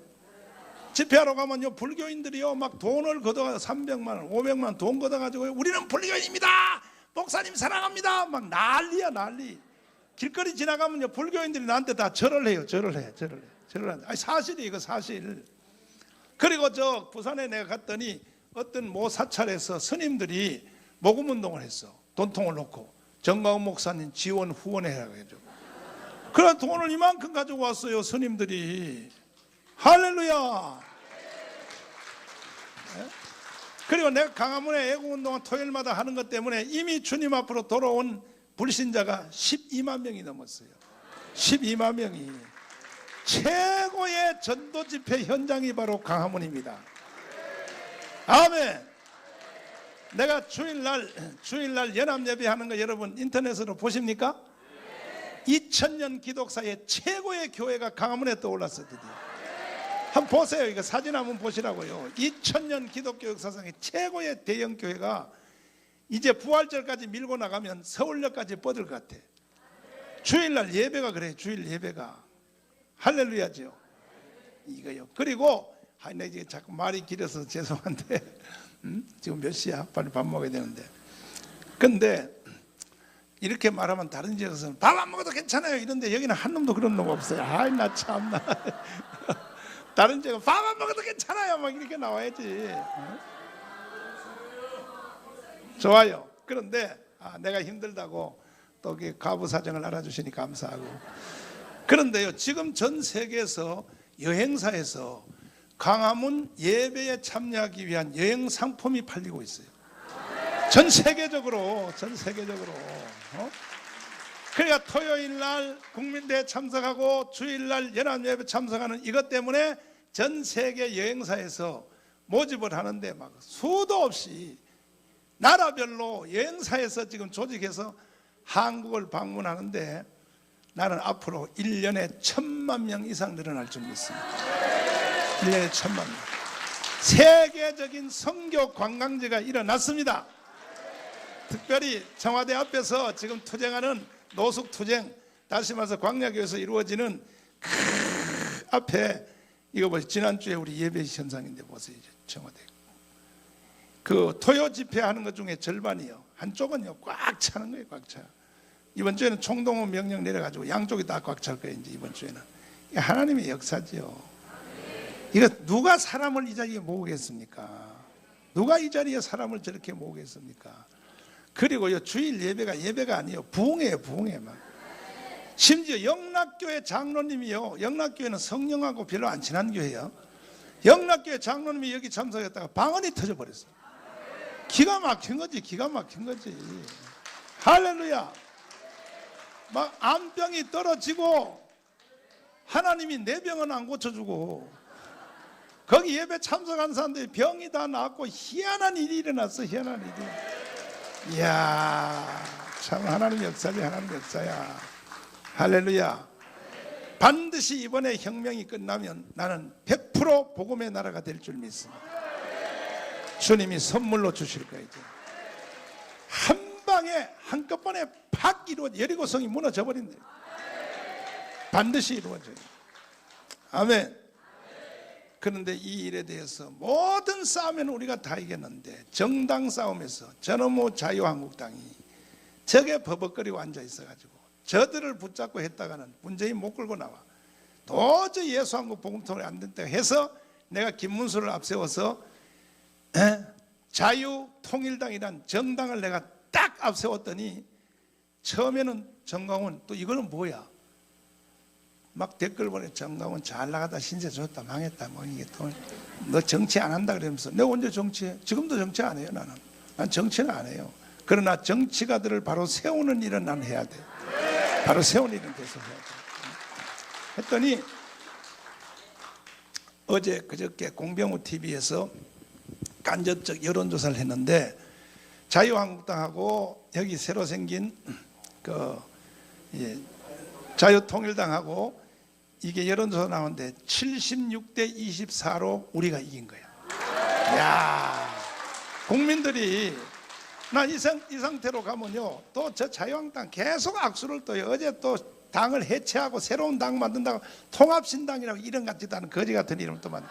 집회하러 가면요 불교인들이요 막 돈을 걷어가 300만 원 500만 원 돈 걷어가지고 우리는 불교인입니다 목사님 사랑합니다 막 난리야 난리. 길거리 지나가면요 불교인들이 나한테 다 절을 해요. 절을 해. 아니 사실이 이거 사실. 그리고 저 부산에 내가 갔더니 어떤 모 사찰에서 스님들이 모금운동을 했어. 돈통을 놓고 정광훈 목사님 지원 후원해라 그래가지고 그래 돈을 이만큼 가지고 왔어요 스님들이. 할렐루야. 네? 그리고 내가 강화문에 애국운동을 토요일마다 하는 것 때문에 이미 주님 앞으로 돌아온 불신자가 12만 명이 넘었어요. 12만 명이. 최고의 전도 집회 현장이 바로 강화문입니다. 아멘. 내가 주일날 연합 예배하는 거 여러분 인터넷으로 보십니까? 2000년 기독사의 최고의 교회가 강화문에 떠올랐어요. 드디어. 한번 보세요. 이거 사진 한번 보시라고요. 2000년 기독교 역사상의 최고의 대형 교회가 이제 부활절까지 밀고 나가면 서울역까지 뻗을 것 같아. 주일날 예배가 그래. 주일 예배가. 할렐루야죠. 이거요. 그리고 내가 이제 자꾸 말이 길어서 죄송한데 지금 몇 시야? 빨리 밥 먹어야 되는데. 근데 이렇게 말하면 다른 지역에서는 밥 안 먹어도 괜찮아요 이런데 여기는 한 놈도 그런 놈 없어요. 아이 나 참나. 다른 지역은 밥 안 먹어도 괜찮아요 막 이렇게 나와야지. 좋아요. 그런데 내가 힘들다고 또 가부 사정을 알아주시니 감사하고. 그런데요 지금 전 세계에서 여행사에서 강화문 예배에 참여하기 위한 여행 상품이 팔리고 있어요. 전 세계적으로. 그러니까 토요일날 국민대회 참석하고 주일날 연합예배 참석하는 이것 때문에 전 세계 여행사에서 모집을 하는데 막 수도 없이 나라별로 여행사에서 지금 조직해서 한국을 방문하는데 나는 앞으로 1년에 1000만 명 이상 늘어날 줄 믿습니다. 1년에 1000만 명. 세계적인 선교 관광지가 일어났습니다. 특별히 청와대 앞에서 지금 투쟁하는 노숙투쟁, 다시 말해서 광야교에서 이루어지는 앞에 이거 보세요. 지난주에 우리 예배 현상인데 보세요. 청와대 그 토요 집회하는 것 중에 절반이요. 한쪽은요 꽉 차는 거예요. 꽉 차. 이번 주에는 총동원 명령 내려가지고 양쪽이 다 꽉 찰 거예요. 이제 이번 주에는 이게 하나님의 역사죠. 이거 누가 사람을 이 자리에 모으겠습니까? 누가 이 자리에 사람을 저렇게 모으겠습니까? 그리고요 주일 예배가 아니에요. 부흥회예요. 부흥회 막. 심지어 영락교회 장로님이요. 영락교회는 성령하고 별로 안 친한 교회예요. 영락교회 장로님이 여기 참석했다가 방언이 터져버렸어요. 기가 막힌 거지. 할렐루야. 막 암병이 떨어지고 하나님이 내 병은 안 고쳐주고 거기 예배 참석한 사람들이 병이 다 나았고 희한한 일이 일어났어. 희한한 일이. 이야 참 하나님 역사지. 하나님 역사야. 할렐루야. 반드시 이번에 혁명이 끝나면 나는 100% 복음의 나라가 될 줄 믿습니다. 주님이 선물로 주실 거예요. 한 방에 한꺼번에 팍 여리고성이 무너져 버린다. 반드시 이루어져요. 아멘. 그런데 이 일에 대해서 모든 싸움에는 우리가 다 이겼는데 정당 싸움에서 저놈의 자유한국당이 저게 버벅거리고 앉아 있어가지고 저들을 붙잡고 했다가는 문재인 못 끌고 나와. 도저히 예수한국 복음통일이 안 된다 해서 내가 김문수를 앞세워서 자유통일당이란 정당을 내가 딱 앞세웠더니 처음에는 정광훈 또 이거는 뭐야? 막 댓글 보내. 정광훈 잘 나가다 신세 줬다 망했다 뭐 이게 또 너 정치 안 한다 그러면서 내가 언제 정치해? 지금도 정치 안 해요. 난 정치는 안 해요. 그러나 정치가들을 바로 세우는 일은 난 해야 돼. 바로 세우는 일은 계속 해야 돼. 했더니 어제 그저께 공병우 TV에서 간접적 여론조사를 했는데 자유한국당하고 여기 새로 생긴 그 자유통일당하고 이게 여론조사 나오는데 76대 24로 우리가 이긴 거야. 야, 국민들이 난 이 상태로 가면요 또 저 자유한국당 계속 악수를 떠요. 어제 또 당을 해체하고 새로운 당 만든다고 통합신당이라고 이름 같지도 않은 거지 같은 이름 또 만들.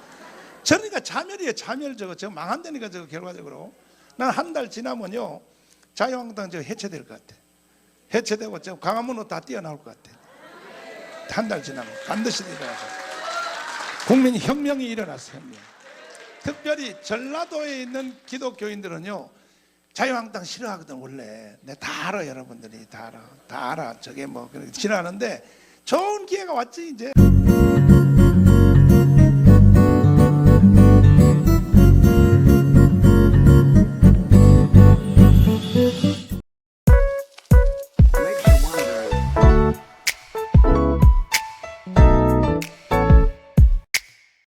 저러니까 자멸이에요. 자멸. 저거 망한다니까 저거 결과적으로. 난 한 달 지나면요 자유한국당 저 해체될 것 같아. 해체되고 저 광화문으로 다 뛰어나올 것 같아. 한 달 지나면 반드시 일어나서 국민 혁명이 일어났어. 혁명. 특별히 전라도에 있는 기독교인들은요 자유한국당 싫어하거든. 원래 내가 다 알아. 여러분들이 다 알아. 저게 뭐 싫어하는데 좋은 기회가 왔지 이제.